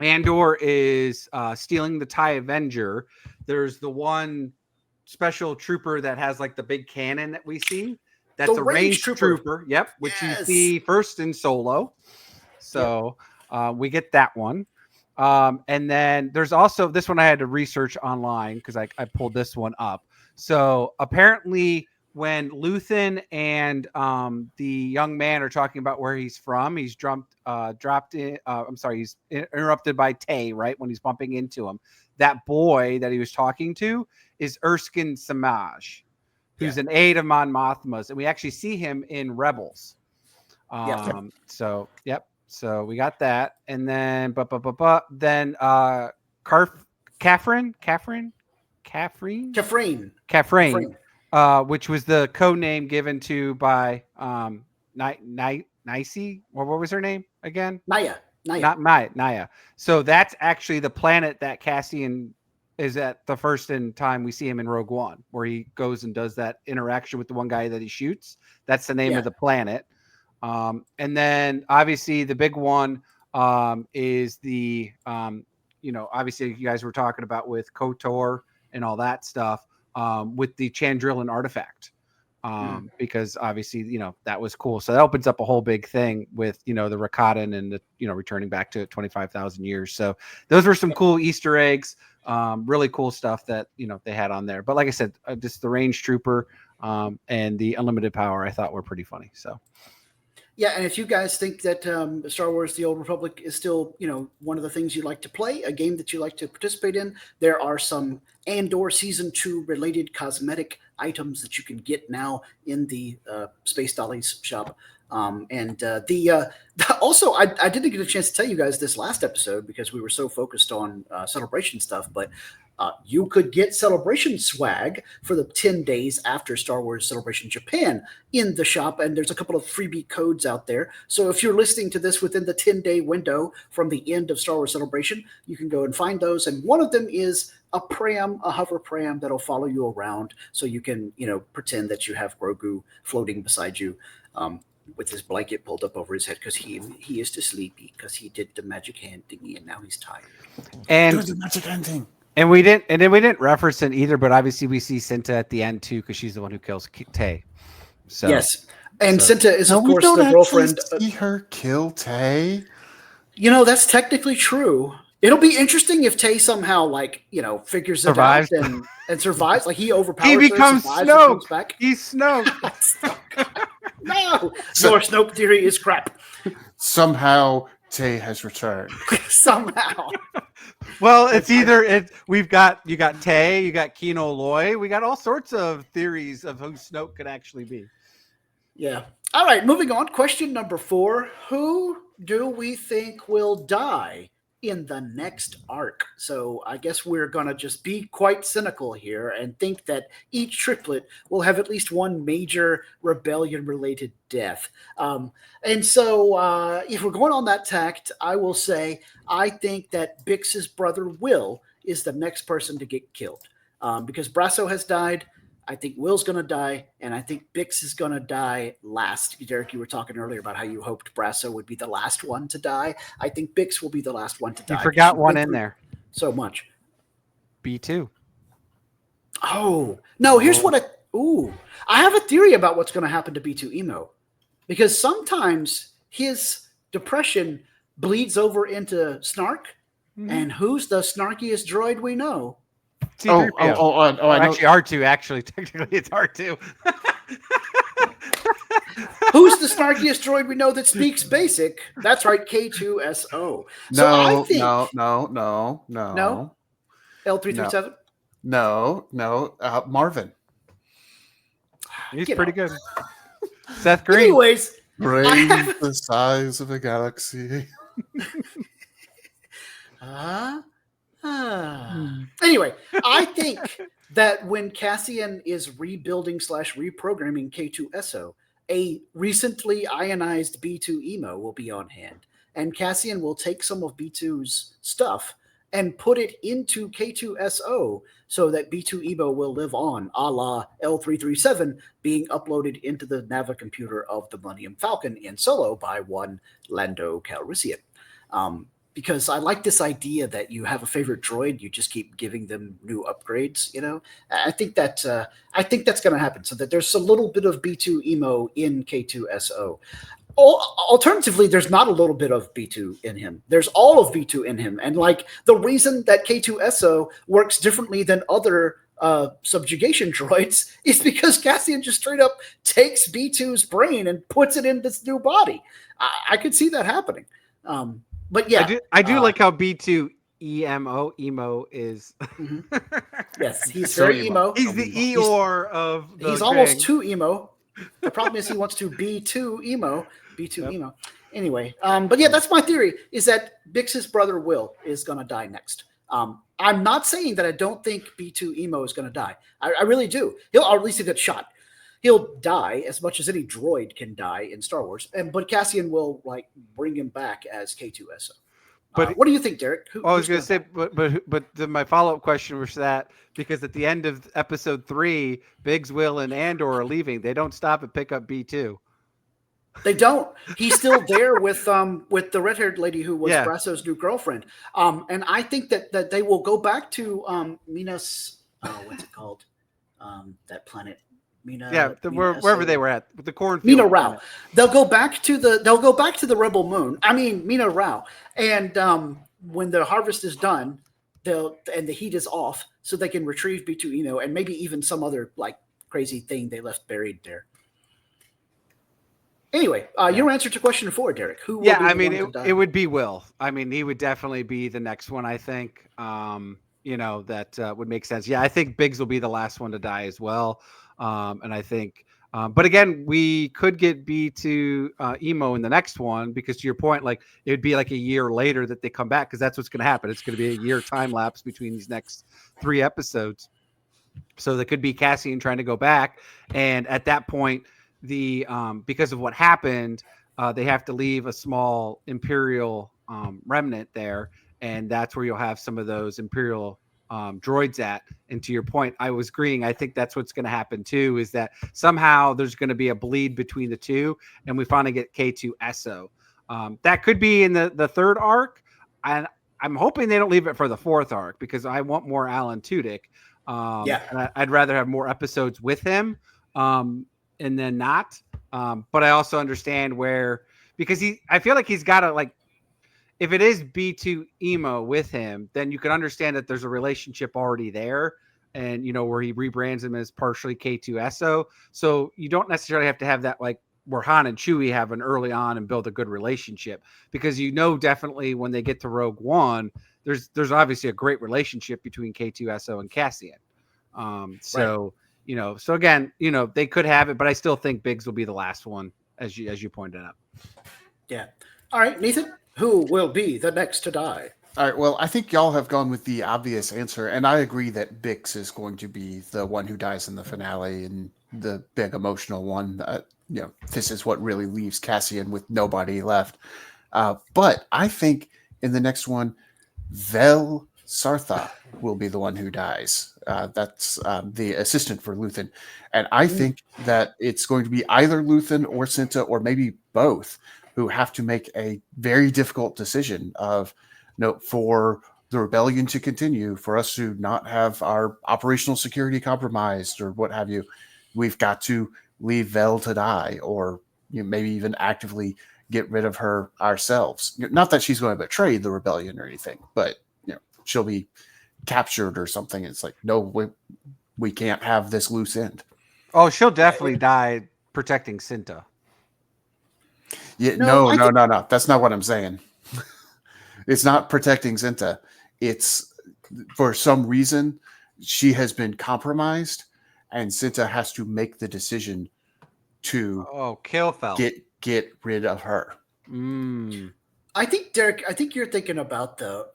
Andor is stealing the TIE Avenger, there's the one special trooper that has like the big cannon that we see. That's a range trooper. Yep, which you see first in Solo. So we get that one. And then there's also this one I had to research online because I pulled this one up. So apparently when Luthen and the young man are talking about where he's from, he's he's interrupted by Tay, right? When he's bumping into him. That boy that he was talking to is Erskine Samaj, who's an aide of Mon Mothma's. And we actually see him in Rebels. So we got that. And then, then Kaffrine, which was the code name given to by Nicey, or what was her name again? Naya. Not Naya. So that's actually the planet that Cassian is at the first in time we see him in Rogue One, where he goes and does that interaction with the one guy that he shoots. That's the name of the planet. And then obviously the big one is the, obviously you guys were talking about with KOTOR and all that stuff with the Chandrillan artifact. Because obviously, that was cool. So that opens up a whole big thing with, the Rakatan and the, returning back to 25,000 years. So those were some cool Easter eggs, really cool stuff that, they had on there. But like I said, just the range trooper and the unlimited power, I thought were pretty funny. So. Yeah, and if you guys think that Star Wars The Old Republic is still, one of the things you like to play, a game that you like to participate in, there are some Andor Season 2 related cosmetic items that you can get now in the Space Dollies shop. Also, I didn't get a chance to tell you guys this last episode because we were so focused on celebration stuff, but you could get Celebration swag for the 10 days after Star Wars Celebration Japan in the shop, and there's a couple of freebie codes out there. So if you're listening to this within the 10-day window from the end of Star Wars Celebration, you can go and find those, and one of them is a hover pram that'll follow you around so you can, pretend that you have Grogu floating beside you with his blanket pulled up over his head because he is too sleepy because he did the magic hand thingy and now he's tired. And do the magic hand thing. And we didn't reference it either, but obviously we see Cinta at the end too because she's the one who kills Tay. So yes, and Cinta is of course the girlfriend. See her kill Tay. That's technically true. It'll be interesting if Tay somehow figures it out and survives. Like he overpowers. He becomes Snoke. He's Snoke. No, your Snoke theory is crap. Somehow Tay has returned. Somehow. Well, it's either you got Tay, you got Kino Loy, we got all sorts of theories of who Snoke could actually be. Yeah. All right, moving on. Question number 4. Who do we think will die in the next arc? So I guess we're going to just be quite cynical here and think that each triplet will have at least one major rebellion-related death. And so if we're going on that tact, I will say I think that Bix's brother Will is the next person to get killed. Because Brasso has died, I think Will's going to die, and I think Bix is going to die last. Derek, you were talking earlier about how you hoped Brasso would be the last one to die. I think Bix will be the last one to die. You forgot one in there. So much. B2. Oh, no, here's what I have a theory about what's going to happen to B2 Emo. Because sometimes his depression bleeds over into snark, and who's the snarkiest droid we know? Actually, R2. Actually, technically, it's R2. Who's the snarkiest droid we know that speaks basic? That's right, K2SO. No. L337? No. Marvin. He's pretty good. Seth Green. Anyways, brain the size of a galaxy. Anyway, I think that when Cassian is rebuilding / reprogramming K2SO, a recently ionized B2 Emo will be on hand, and Cassian will take some of B2's stuff and put it into K2SO so that B2 Emo will live on, a la L337 being uploaded into the Nava computer of the Millennium Falcon in Solo by one Lando Calrissian. Because I like this idea that you have a favorite droid, you just keep giving them new upgrades. I think that's going to happen. So that there's a little bit of B2 Emo in K2SO. Alternatively, there's not a little bit of B2 in him. There's all of B2 in him, and the reason that K2SO works differently than other subjugation droids is because Cassian just straight up takes B2's brain and puts it in this new body. I could see that happening. But yeah, I do like how B2 emo is. Yes, he's very emo. He's the Eeyore of the He's almost too emo. The problem is he wants to be too emo. Emo. Anyway, but yeah, that's my theory, is that Bix's brother Will is going to die next. I'm not saying that I don't think B2 Emo is going to die. I really do. Or at least he'll get shot. he'll die as much as any droid can die in Star Wars, but Cassian will like bring him back as K2SO. But what do you think, Derek? I was going to say, but my follow up question was that because at the end of episode 3, Biggs, Will, and Andor are leaving. They don't stop and pick up B2. They don't. He's still there with the red-haired lady who was Brasso's new girlfriend. And I think that they will go back to Mina's what's it called? That planet. Mina, wherever they were at with the cornfield. Mina Rao. They'll go back to the Rebel Moon. I mean Mina Rao. And when the harvest is done, and the heat is off, so they can retrieve B2 and maybe even some other like crazy thing they left buried there. Anyway, your answer to question 4, Derek. Who? It would be Will. I mean, he would definitely be the next one. I think. That would make sense. Yeah, I think Biggs will be the last one to die as well. And I think, but again, we could get B2 Emo in the next one because to your point, like it would be like a year later that they come back because that's what's going to happen. It's going to be a year time lapse between these next 3 episodes. So there could be Cassian trying to go back, and at that point, because of what happened, they have to leave a small Imperial remnant there, and that's where you'll have some of those Imperial droids at. And to your point, I was agreeing. I think that's what's going to happen too, is that somehow there's going to be a bleed between the two, and we finally get K2SO. That could be in the 3rd arc, and I'm hoping they don't leave it for the 4th arc because I want more Alan Tudyk. And I'd rather have more episodes with him. And then not. But I also understand because I feel like he's got to like, if it is B2 Emo with him, then you can understand that there's a relationship already there and, where he rebrands him as partially K2SO. So you don't necessarily have to have that like where Han and Chewie have an early on and build a good relationship because, definitely when they get to Rogue One, there's obviously a great relationship between K2SO and Cassian. So again, they could have it, but I still think Biggs will be the last one, as you pointed out. Yeah. All right, Nathan, who will be the next to die? All right. Well, I think y'all have gone with the obvious answer, and I agree that Biggs is going to be the one who dies in the finale and the big emotional one. This is what really leaves Cassian with nobody left. But I think in the next one, Vel Sartha will be the one who dies. That's the assistant for Luthen. And I think that it's going to be either Luthen or Cinta or maybe both who have to make a very difficult decision of, for the rebellion to continue, for us to not have our operational security compromised or what have you, we've got to leave Vel to die or maybe even actively get rid of her ourselves. Not that she's going to betray the rebellion or anything, but she'll be captured or something. It's like, no, we can't have this loose end. Oh, she'll definitely die protecting Cinta. Yeah, no. That's not what I'm saying. It's not protecting Cinta. It's for some reason she has been compromised, and Cinta has to make the decision to kill Fel. Get rid of her. I think, Derek, you're thinking about the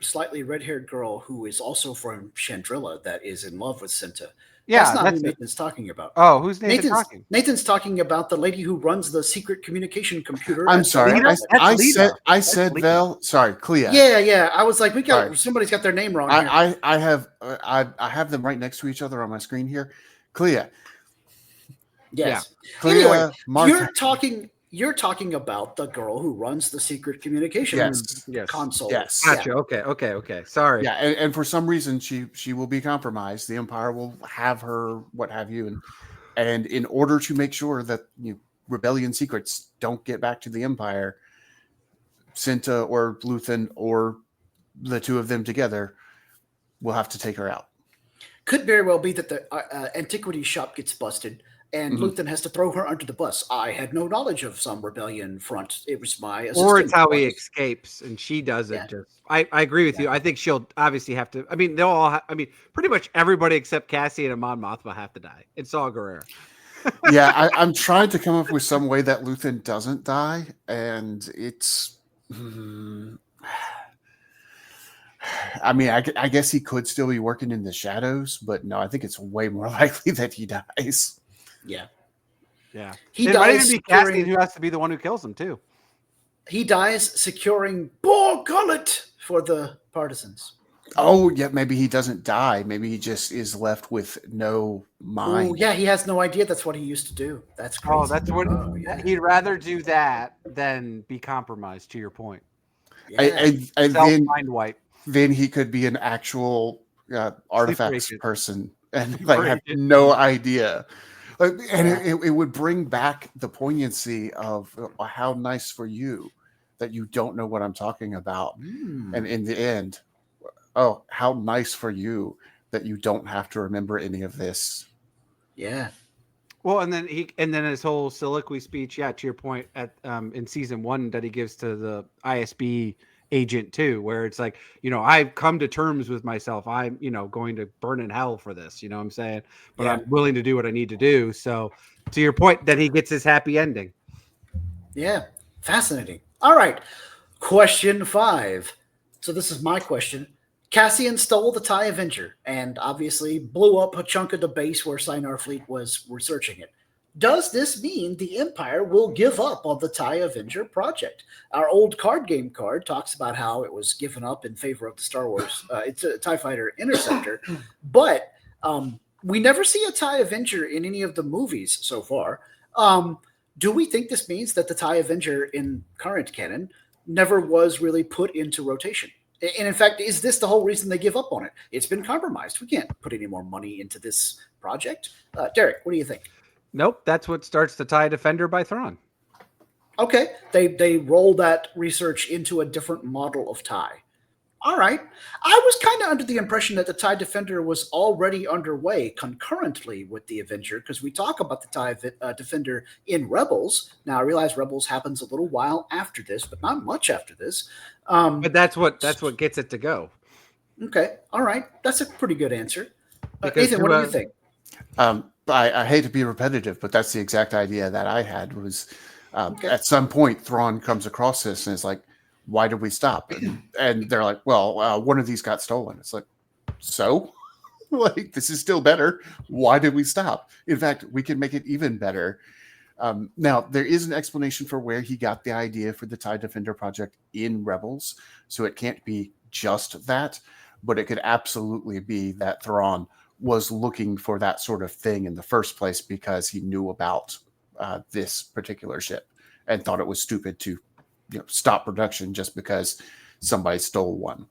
slightly red-haired girl who is also from Chandrilla that is in love with Cinta. Yeah, that's not who Nathan's talking about. Oh, who's Nathan talking? Nathan's talking about the lady who runs the secret communication computer. I'm sorry. I said Vel. Sorry, Clea. Yeah. I was like, somebody's got their name wrong. I have them right next to each other on my screen here. Clea. Yes. Yeah. Clea, anyway, Martha. You're talking about the girl who runs the secret communication console. Yes. Gotcha. Okay. Sorry. Yeah, and for some reason she will be compromised. The Empire will have her, what have you, and in order to make sure that rebellion secrets don't get back to the Empire, Cinta or Luthen or the two of them together will have to take her out. Could very well be that the antiquity shop gets busted. And Luthen has to throw her under the bus. I had no knowledge of some rebellion front. It was my assistant. Or it's how he escapes, and she does it. Yeah. I agree with you. I think she'll obviously have to. I mean, they'll all. Pretty much everybody except Cassian and Mon Mothma have to die. And Saw Gerrera. Yeah, I'm trying to come up with some way that Luthen doesn't die, and it's. I guess he could still be working in the shadows, but no, I think it's way more likely that he dies. Yeah. Yeah. He It might dies even be Cassian securing, who has to be the one who kills him too. he dies securing Boar Gullet for the partisans. Oh, yeah, maybe he doesn't die. Maybe he just is left with no mind. Oh, yeah, he has no idea that's what he used to do. That's crazy. Oh, that's what yeah. he'd rather do that than be compromised, to your point. Yeah. And Self-mind wipe. then he could be an actual artifacts agent. person and like Sleeper have agent. no idea. And Yeah. it would bring back the poignancy of how nice for you that you don't know what I'm talking about. And in the end, oh, how nice for you that you don't have to remember any of this. Yeah. Well, and then his whole soliloquy speech, yeah, to your point, at in season 1 that he gives to the ISB agent too, where it's like, I've come to terms with myself. I'm, going to burn in hell for this, you know what I'm saying? But Yeah. I'm willing to do what I need to do. So to your point, that he gets his happy ending. Yeah. Fascinating. All right. Question 5. So this is my question. Cassian stole the TIE Avenger and obviously blew up a chunk of the base where Sinar Fleet was researching it. Does this mean the Empire will give up on the TIE Avenger project? Our old card game card talks about how it was given up in favor of the Star Wars. It's a TIE Fighter Interceptor, but we never see a TIE Avenger in any of the movies so far. Do we think this means that the TIE Avenger in current canon never was really put into rotation? And in fact, is this the whole reason they give up on it? It's been compromised. We can't put any more money into this project. Derek, what do you think? Nope, that's what starts the TIE Defender by Thrawn. Okay, they roll that research into a different model of TIE. All right. I was kind of under the impression that the TIE Defender was already underway concurrently with the Avenger, because we talk about the TIE Defender in Rebels. Now, I realize Rebels happens a little while after this, but not much after this. But that's what gets it to go. Okay. All right. That's a pretty good answer. Because Ethan, what do you think? I hate to be repetitive, but that's the exact idea that I had was at some point Thrawn comes across this and is like, why did we stop? And they're like, well, one of these got stolen. It's like, so? Like, this is still better. Why did we stop? In fact, we can make it even better. Now, there is an explanation for where he got the idea for the TIE Defender project in Rebels, so it can't be just that, but it could absolutely be that Thrawn was looking for that sort of thing in the first place because he knew about this particular ship and thought it was stupid to stop production just because somebody stole one.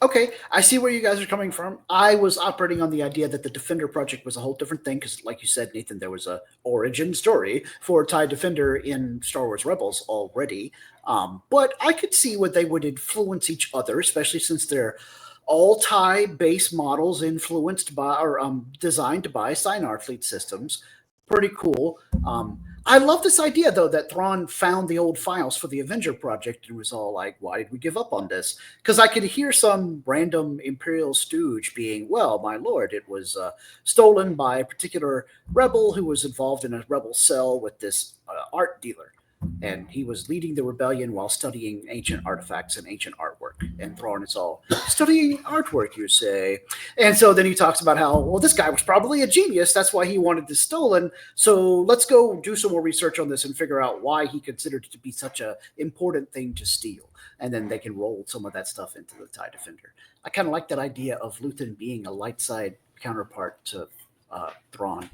Okay, I see where you guys are coming from. I was operating on the idea that the Defender project was a whole different thing because, like you said, Nathan, there was a origin story for TIE Defender in Star Wars Rebels already. But I could see where they would influence each other, especially since they're all TIE base models influenced by or designed by Sinar Fleet systems. Pretty cool. I love this idea, though, that Thrawn found the old files for the Avenger project and was all like, why did we give up on this? Because I could hear some random Imperial stooge being, well, my lord, it was stolen by a particular rebel who was involved in a rebel cell with this art dealer. And he was leading the rebellion while studying ancient artifacts and ancient artwork. And Thrawn is all, studying artwork, you say? And so then he talks about how, well, this guy was probably a genius. That's why he wanted this stolen. So let's go do some more research on this and figure out why he considered it to be such an important thing to steal. And then they can roll some of that stuff into the TIE Defender. I kind of like that idea of Luthen being a light side counterpart to Thrawn.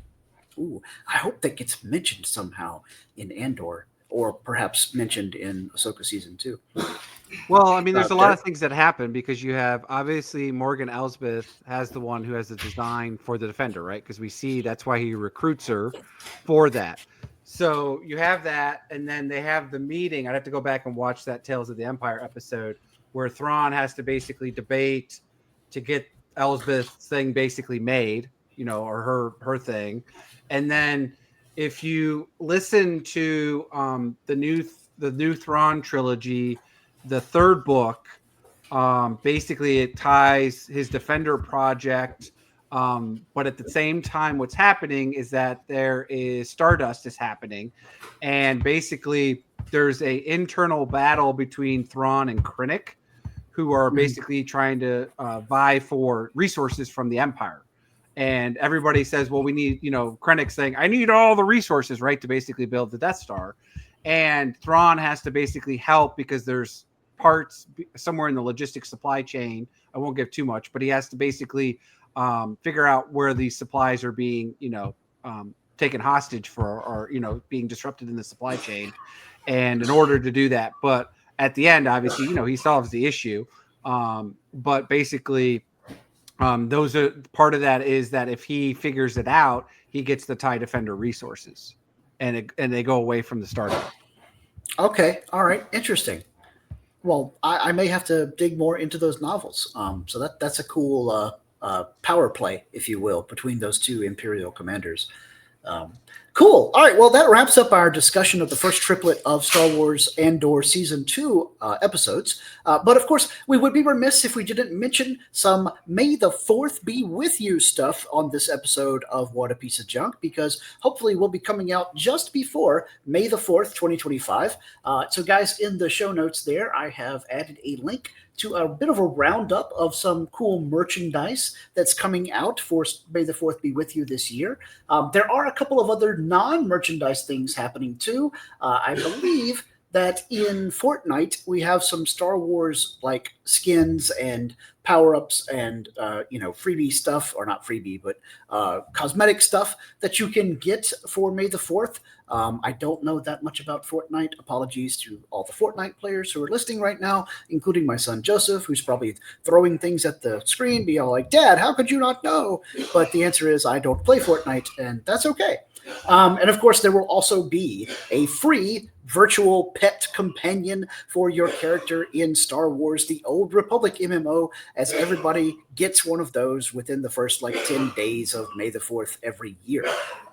Ooh, I hope that gets mentioned somehow in Andor. Or perhaps mentioned in Ahsoka season 2. Well, I mean, there's a lot of things that happen because you have obviously Morgan Elsbeth has the one who has the design for the Defender, right? Because we see that's why he recruits her for that. So you have that, and then they have the meeting. I'd have to go back and watch that Tales of the Empire episode where Thrawn has to basically debate to get Elsbeth's thing basically made, or her thing, and then. If you listen to the new Thrawn trilogy, the third book, basically it ties his Defender project. But at the same time, what's happening is that there is Stardust is happening, and basically there's a internal battle between Thrawn and Krennic, who are basically trying to vie for resources from the Empire. and everybody says, well, we need, Krennic saying, I need all the resources, right, to basically build the Death Star. And Thrawn has to basically help because there's parts somewhere in the logistics supply chain. I won't give too much, but he has to basically figure out where these supplies are being, taken hostage for, or, being disrupted in the supply chain. And in order to do that, but at the end, obviously, he solves the issue. But basically, those are part of that is that if he figures it out, he gets the TIE Defender resources, and they go away from the startup. Okay, all right, interesting. Well, I may have to dig more into those novels. So that's a cool power play, if you will, between those two Imperial commanders. Cool. All right. Well, that wraps up our discussion of the first triplet of Star Wars Andor Season 2 episodes. But of course, we would be remiss if we didn't mention some May the 4th be with you stuff on this episode of What a Piece of Junk, because hopefully we'll be coming out just before May the 4th, 2025. So guys, in the show notes there, I have added a link to a bit of a roundup of some cool merchandise that's coming out for May the 4th be with you this year. There are a couple of other non-merchandise things happening too. I believe that in Fortnite, we have some Star Wars like skins and power-ups and, freebie stuff, or not freebie, but cosmetic stuff that you can get for May the 4th. I don't know that much about Fortnite. Apologies to all the Fortnite players who are listening right now, including my son Joseph, who's probably throwing things at the screen, be all like, Dad, how could you not know? But the answer is I don't play Fortnite, and that's okay. And of course, there will also be a free virtual pet companion for your character in Star Wars The Old Republic MMO, as everybody gets one of those within the first 10 days of May the 4th every year.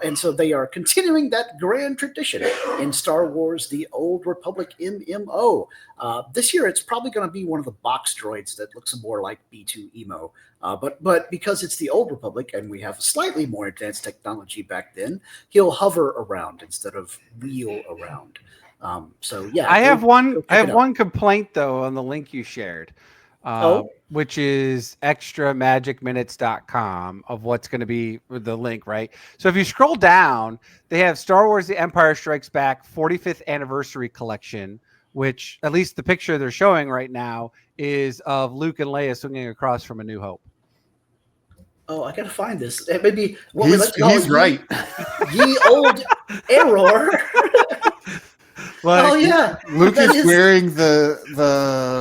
And so they are continuing that grand tradition in Star Wars The Old Republic MMO. This year, it's probably going to be one of the box droids that looks more like B2 Emo. But because it's the Old Republic and we have slightly more advanced technology back then, he'll hover around instead of wheel around. I have one complaint though on the link you shared, which is extramagicminutes.com of what's going to be the link, right? So if you scroll down, they have Star Wars The Empire Strikes Back 45th Anniversary Collection, which at least the picture they're showing right now is of Luke and Leia swinging across from A New Hope. Oh, I gotta find this. Maybe he's right. Ye old error. Yeah, Luke is wearing the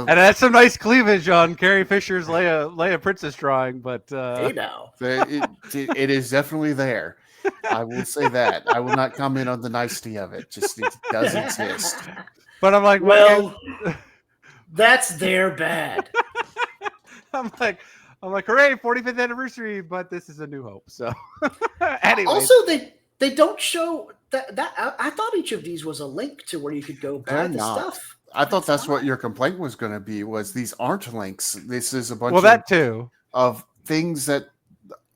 and that's some nice cleavage on Carrie Fisher's Leia Princess drawing, but hey now, it is definitely there. I will say that. I will not comment on the nicety of it. Just it does exist. But I'm like, well, that's their bad. I'm like, hooray, 45th anniversary, but this is A New Hope. So anyway. Also, they don't show that I thought each of these was a link to where you could go buy the stuff. I thought that's what your complaint was going to be, was these aren't links. This is a bunch of things that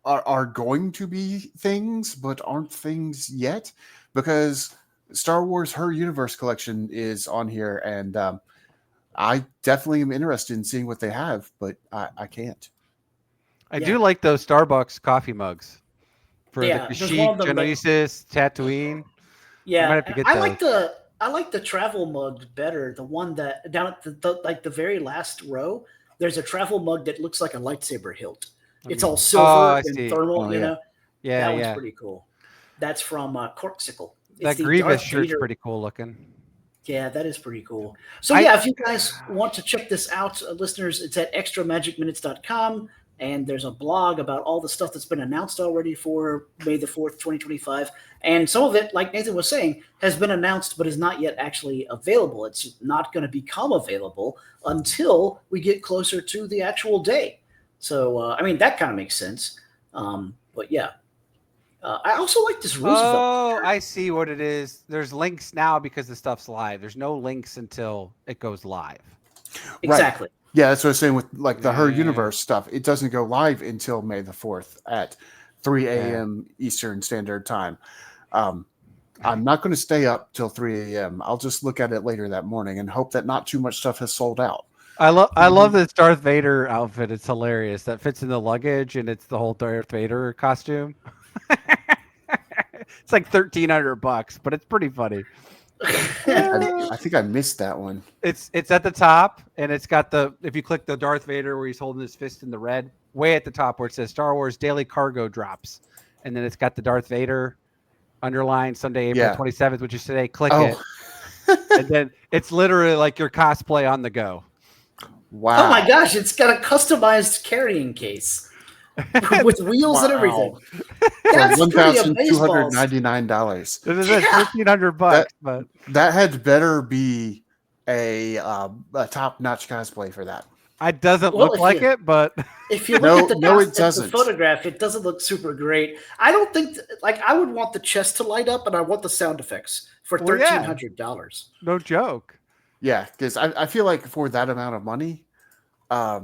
are going to be things, but aren't things yet, because Star Wars Her Universe collection is on here, and I definitely am interested in seeing what they have, but I can't. I do like those Starbucks coffee mugs for the Kashyyyk, Geonosis, Tatooine. Yeah, I like the travel mug better. The one that down at the very last row, there's a travel mug that looks like a lightsaber hilt. It's all silver and thermal, that one's pretty cool. That's from Corksicle. That Grievous shirt's pretty cool looking. Yeah, that is pretty cool. So if you guys want to check this out, listeners, it's at extramagicminutes.com. And there's a blog about all the stuff that's been announced already for May the 4th, 2025. And some of it, like Nathan was saying, has been announced but is not yet actually available. It's not going to become available until we get closer to the actual day. So, that kind of makes sense. But yeah. I also like this Roosevelt. Oh, I see what it is. There's links now because the stuff's live. There's no links until it goes live. Exactly. Right. Yeah, that's what I was saying with the Her Universe stuff. It doesn't go live until May the 4th at 3 a.m. Eastern Standard Time. I'm not going to stay up till 3 a.m. I'll just look at it later that morning and hope that not too much stuff has sold out. I love this Darth Vader outfit. It's hilarious. That fits in the luggage, and it's the whole Darth Vader costume. It's like $1,300, but it's pretty funny. I think I missed that one. It's at the top, and it's got if you click the Darth Vader where he's holding his fist in the red, way at the top where it says Star Wars Daily Cargo Drops, and then it's got the Darth Vader underlined Sunday, April 27th, which is today. Click it, and then it's literally like your cosplay on the go. Wow! Oh my gosh, it's got a customized carrying case with wheels and everything. That's $1,299. It is at $1,300, but that had better be a top-notch cosplay for that. It doesn't look like it, but if you look at the photograph, it doesn't look super great. I don't think I would want the chest to light up, and I want the sound effects for $1,300. No joke. Yeah, because I feel like for that amount of money, I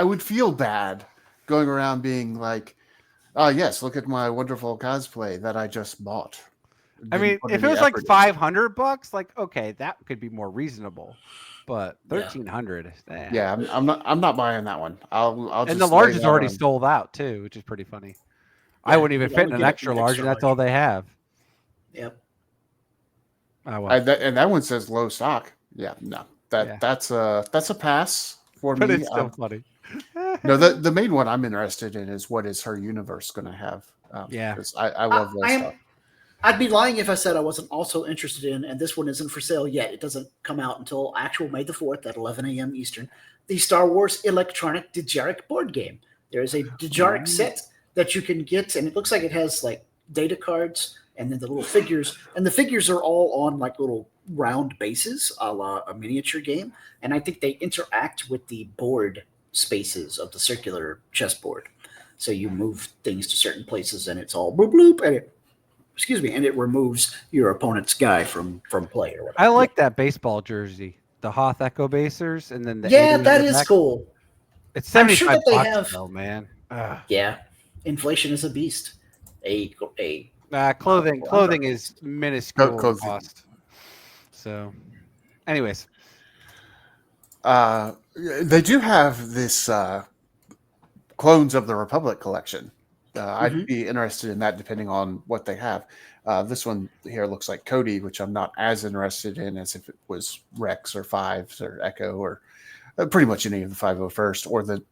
would feel bad going around being like, oh, yes, look at my wonderful cosplay that I just bought. I mean, if it was like $500, like, okay, that could be more reasonable. But $1,300. Yeah, I'm not buying that one. I'll and the large is already sold out too, which is pretty funny. Yeah, I wouldn't even fit in an extra large, and that's all they have. Yep. Oh, well. And that one says low stock. Yeah, no, that's a pass for me. But it's still funny. No, the main one I'm interested in is what is her universe going to have. Because I love those stuff. I'd be lying if I said I wasn't also interested in, and this one isn't for sale yet. It doesn't come out until actual May the 4th at 11 a.m. Eastern. The Star Wars Electronic Dejaric board game. There is a Dejaric set that you can get, and it looks like it has like data cards and then the little figures. And the figures are all on like little round bases, a la a miniature game. And I think they interact with the board spaces of the circular chessboard. So you move things to certain places, and it's all bloop bloop, and it removes your opponent's guy from play or whatever. I like that baseball jersey, the Hoth Echo Basers, and then that is cool. It's $75 though, man. Yeah, inflation is a beast. Clothing is minuscule cost. So, anyways, they do have this Clones of the Republic collection. I'd be interested in that depending on what they have. This one here looks like Cody, which I'm not as interested in as if it was Rex or Fives or Echo or pretty much any of the 501st or the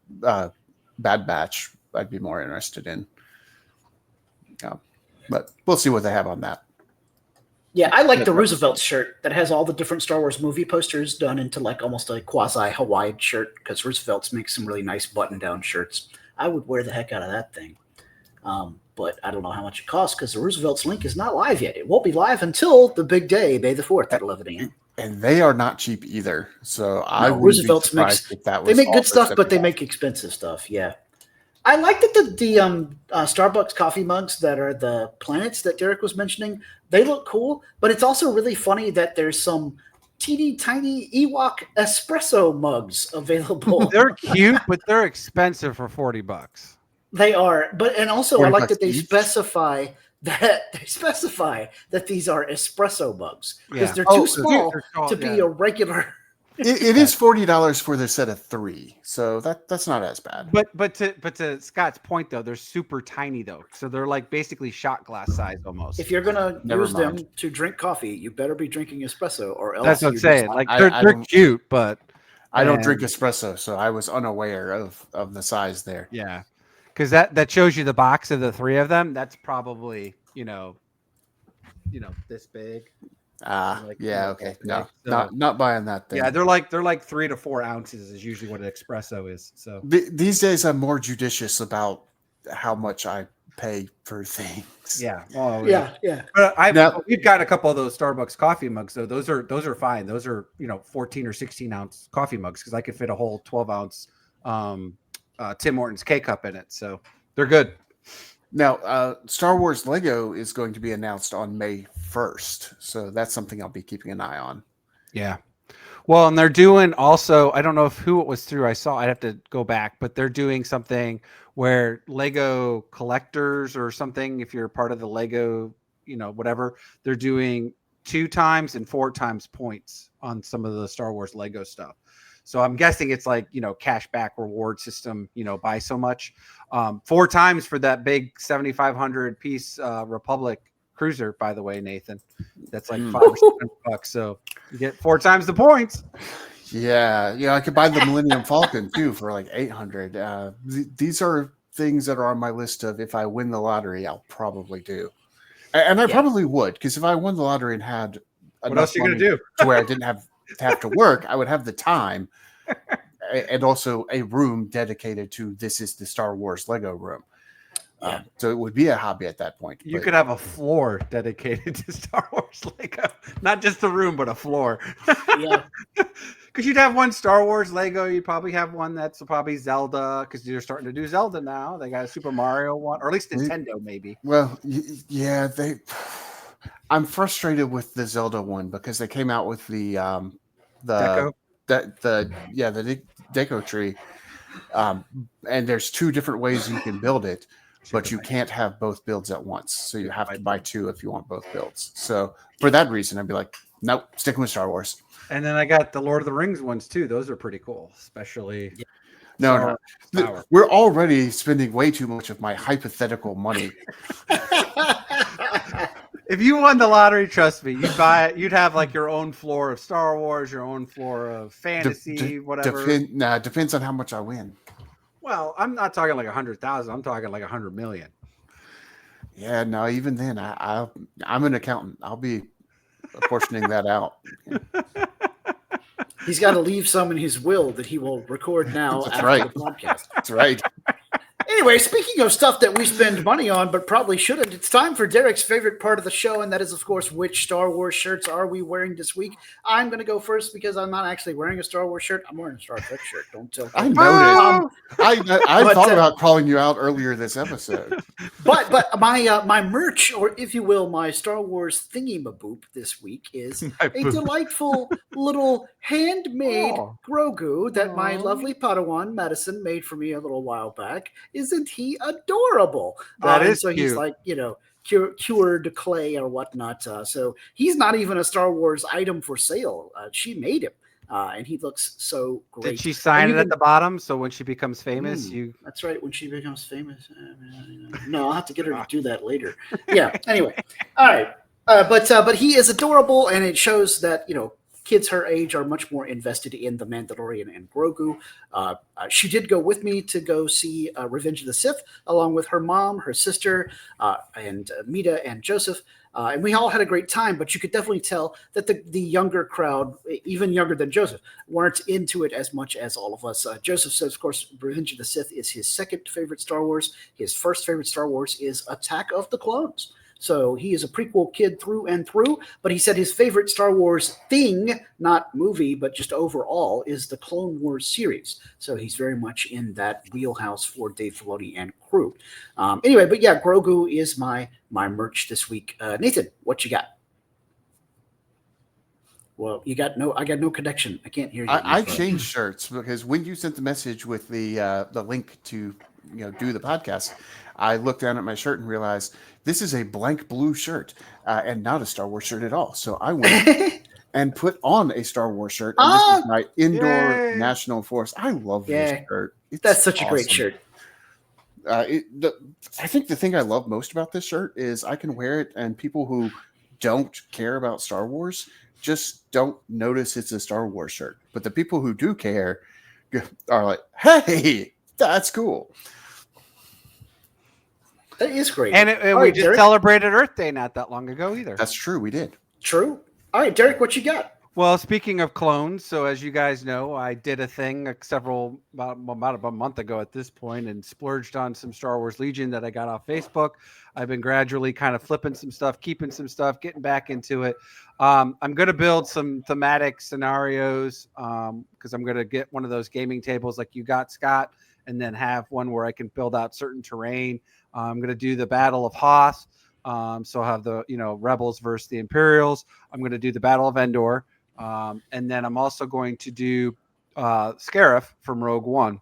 Bad Batch. I'd be more interested in. But we'll see what they have on that. Yeah, I like the Roosevelt shirt that has all the different Star Wars movie posters done into like almost a quasi-Hawaiian shirt, because Roosevelt's makes some really nice button-down shirts. I would wear the heck out of that thing. But I don't know how much it costs because the Roosevelt's link is not live yet. It won't be live until the big day, May the 4th at 11 a.m. And they are not cheap either. So I would Roosevelt's be surprised if that was they make good stuff, but they make expensive stuff. Yeah. I like that the Starbucks coffee mugs that are the planets that Derek was mentioning, they look cool, but it's also really funny that there's some teeny tiny Ewok espresso mugs available. They're cute, but they're expensive for $40. They are, and also I like that they specify that these are espresso mugs because they're too small to be a regular. It is $40 for the set of 3, so that's not as bad. But to Scott's point though, they're super tiny though, so they're like basically shot glass size almost. If you're gonna use them to drink coffee, you better be drinking espresso, or else. That's what I'm saying. Like they're cute, but I don't drink espresso, so I was unaware of the size there. Yeah, because that shows you the box of the 3 of them. That's probably this big. Okay. No, not buying that thing. Yeah, they're like 3 to 4 ounces is usually what an espresso is. So these days I'm more judicious about how much I pay for things. Yeah. Yeah. But we've got a couple of those Starbucks coffee mugs, though. Those are fine. Those are 14 or 16 ounce coffee mugs because I could fit a whole 12 ounce Tim Hortons K cup in it. So they're good. Now, Star Wars Lego is going to be announced on May 1st, so that's something I'll be keeping an eye on. Yeah. Well, and they're doing also, I don't know who it was through. I'd have to go back, but they're doing something where Lego collectors or something, if you're part of the Lego, whatever, they're doing 2 times and 4 times points on some of the Star Wars Lego stuff. So I'm guessing it's like, cash back reward system, buy so much. 4 times for that big 7,500 piece Republic cruiser, by the way, Nathan. That's like $5 or $7. So you get 4 times the points. Yeah. I could buy the Millennium Falcon too for like 800. These are things that are on my list of if I win the lottery, I'll probably do. And I probably would, because if I won the lottery and had what else are you going to do? To where I didn't have to work, I would have the time and also a room dedicated to this is the Star Wars Lego room. So it would be a hobby at that point. You could have a floor dedicated to Star Wars Lego, not just a room, but a floor. Yeah. Because you'd have one Star Wars Lego. You'd probably have one that's probably Zelda, because you're starting to do Zelda now. They got a Super Mario one, or at least Nintendo, maybe. Well, yeah, I'm frustrated with the Zelda one because they came out with the Deco? the Deco tree, and there's 2 different ways you can build it, but you can't have both builds at once. So you have to buy 2 if you want both builds. So for that reason, I'd be like, nope, sticking with Star Wars. And then I got the Lord of the Rings ones too. Those are pretty cool, especially. No. We're already spending way too much of my hypothetical money. If you won the lottery, trust me, you'd have like your own floor of Star Wars, your own floor of fantasy, whatever. Depends on how much I win. Well, I'm not talking like 100,000. I'm talking like 100 million. Yeah, no, even then, I'm an accountant. I'll be apportioning that out. He's got to leave some in his will that he will record now after the podcast. That's right. Anyway, speaking of stuff that we spend money on but probably shouldn't, it's time for Derek's favorite part of the show, and that is, of course, which Star Wars shirts are we wearing this week? I'm going to go first because I'm not actually wearing a Star Wars shirt. I'm wearing a Star Trek shirt. Don't tell me. I noticed. I thought about calling you out earlier this episode. But my merch, or if you will, my Star Wars thingy-maboop this week is a delightful little handmade Grogu that my lovely Padawan Madison made for me a little while back. Isn't he adorable? That is so cute. He's like, cured clay or whatnot. So he's not even a Star Wars item for sale. She made him. And he looks so great. Did she sign it at the bottom? So when she becomes famous, That's right. When she becomes famous. No, I'll have to get her to do that later. Yeah. Anyway. All right. But he is adorable, and it shows that, kids her age are much more invested in The Mandalorian and Grogu. She did go with me to go see Revenge of the Sith, along with her mom, her sister, and Mita and Joseph. And we all had a great time, but you could definitely tell that the younger crowd, even younger than Joseph, weren't into it as much as all of us. Joseph says, of course, Revenge of the Sith is his second favorite Star Wars. His first favorite Star Wars is Attack of the Clones. So he is a prequel kid through and through, but he said his favorite Star Wars thing, not movie, but just overall, is the Clone Wars series. So he's very much in that wheelhouse for Dave Filoni and crew. Anyway, but yeah, Grogu is my merch this week. Nathan, what you got? Well, I got no connection. I can't hear you. I changed shirts because when you sent the message with the link to do the podcast, I looked down at my shirt and realized this is a blank blue shirt and not a Star Wars shirt at all. So I went and put on a Star Wars shirt. And this is my indoor National Force. I love this shirt. That's such a great shirt. I think the thing I love most about this shirt is I can wear it, and people who don't care about Star Wars just don't notice it's a Star Wars shirt. But the people who do care are like, hey, that's cool. That is great. And we just celebrated Earth Day not that long ago either. That's true. We did. True. All right, Derek, what you got? Well, speaking of clones, so as you guys know, I did a thing about a month ago at this point and splurged on some Star Wars Legion that I got off Facebook. I've been gradually kind of flipping some stuff, keeping some stuff, getting back into it. I'm going to build some thematic scenarios because I'm going to get one of those gaming tables like you got, Scott, and then have one where I can build out certain terrain. I'm going to do the Battle of Hoth. So I'll have the Rebels versus the Imperials. I'm going to do the Battle of Endor. And then I'm also going to do Scarif from Rogue One.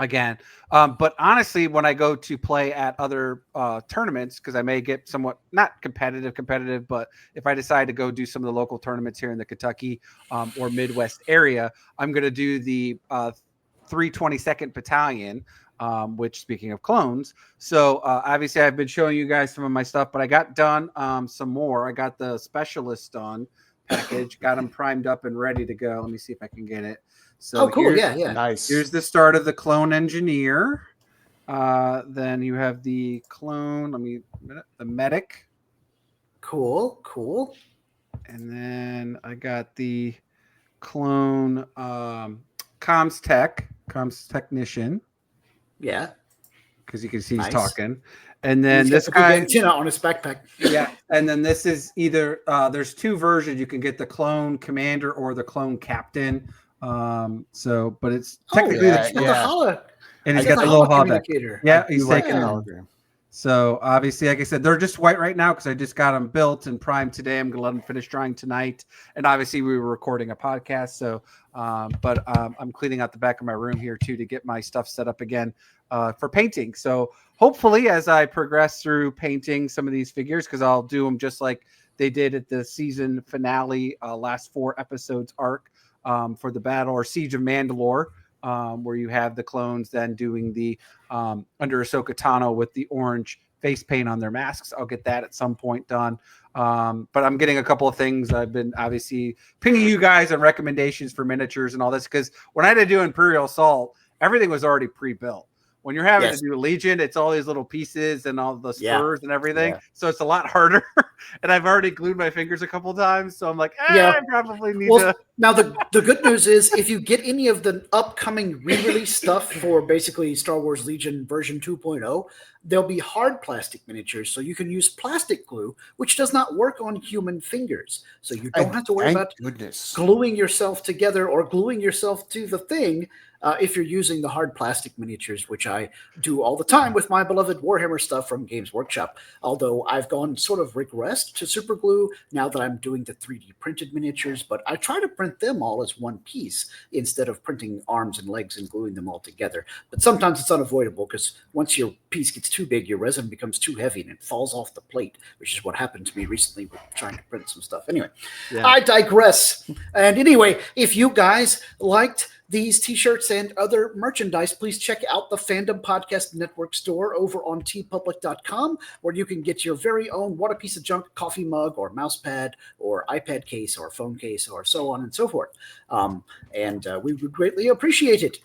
again. But honestly, when I go to play at other tournaments, because I may get somewhat not competitive, but if I decide to go do some of the local tournaments here in the Kentucky or Midwest area, I'm going to do the 322nd Battalion, which, speaking of clones, so obviously I've been showing you guys some of my stuff, but I got done some more. I got the specialist done package, got them primed up and ready to go. Let me see if I can get it. So cool. Yeah. Nice. Here's the start of the clone engineer. Then you have the clone. The medic. Cool. And then I got the clone comms technician. Yeah. Because you can see Nice. he's talking. And then He's this got the big guy antenna on his backpack. Yeah. And then this is either there's two versions. You can get the clone commander or the clone captain. But it's technically he's got the holo. And he's He's got the the little holo holodeck. communicator. Yeah, he's taking the it. hologram. So obviously, like I said, they're just white right now because I just got them built and primed today. I'm gonna let them finish drying tonight. And obviously, we were recording a podcast, so I'm cleaning out the back of my room here too to get my stuff set up again for painting. So hopefully, as I progress through painting some of these figures, because I'll do them just like they did at the season finale, last 4 episodes arc for the battle or Siege of Mandalore. Where you have the clones then doing the under Ahsoka Tano with the orange face paint on their masks. I'll get that at some point done. But I'm getting a couple of things. I've been obviously pinging you guys on recommendations for miniatures and all this because when I had to do Imperial Assault, everything was already pre-built. When you're having to do Legion, it's all these little pieces and all the spurs and everything. Yeah. So it's a lot harder. And I've already glued my fingers a couple of times. So I'm like, I probably need to. Now, the good news is if you get any of the upcoming re-release stuff for basically Star Wars Legion version 2.0, there'll be hard plastic miniatures. So you can use plastic glue, which does not work on human fingers. So you don't have to worry about gluing yourself together or gluing yourself to the thing. If you're using the hard plastic miniatures, which I do all the time with my beloved Warhammer stuff from Games Workshop, although I've gone sort of regressed to super glue now that I'm doing the 3D printed miniatures, but I try to print them all as one piece instead of printing arms and legs and gluing them all together. But sometimes it's unavoidable because once your piece gets too big, your resin becomes too heavy and it falls off the plate, which is what happened to me recently with trying to print some stuff. Anyway, I digress. And anyway, if you guys liked these t-shirts and other merchandise, please check out the Fandom Podcast Network store over on tpublic.com, where you can get your very own What a Piece of Junk coffee mug or mouse pad or iPad case or phone case or so on and so forth. And we would greatly appreciate it.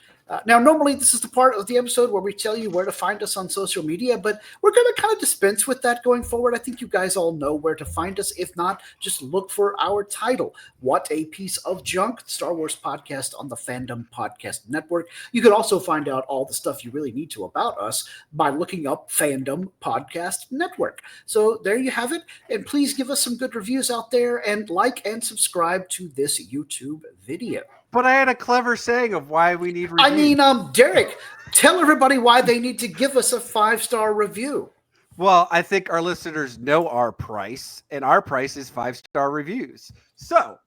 Now, normally this is the part of the episode where we tell you where to find us on social media, but we're going to kind of dispense with that going forward. I think you guys all know where to find us. If not, just look for our title, What a Piece of Junk, Star Wars podcast on the Fandom Podcast Network. You can also find out all the stuff you really need to about us by looking up Fandom Podcast Network. So there you have it. And please give us some good reviews out there and like and subscribe to this YouTube video. But I had a clever saying of why we need reviews. I mean, Derek, tell everybody why they need to give us a 5-star review. Well, I think our listeners know our price, and our price is 5-star reviews. So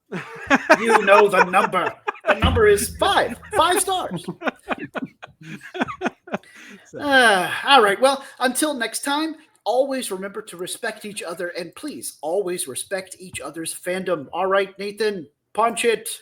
you know the number. The number is 5 stars. All right. Well, until next time, always remember to respect each other, and please always respect each other's fandom. All right, Nathan, punch it.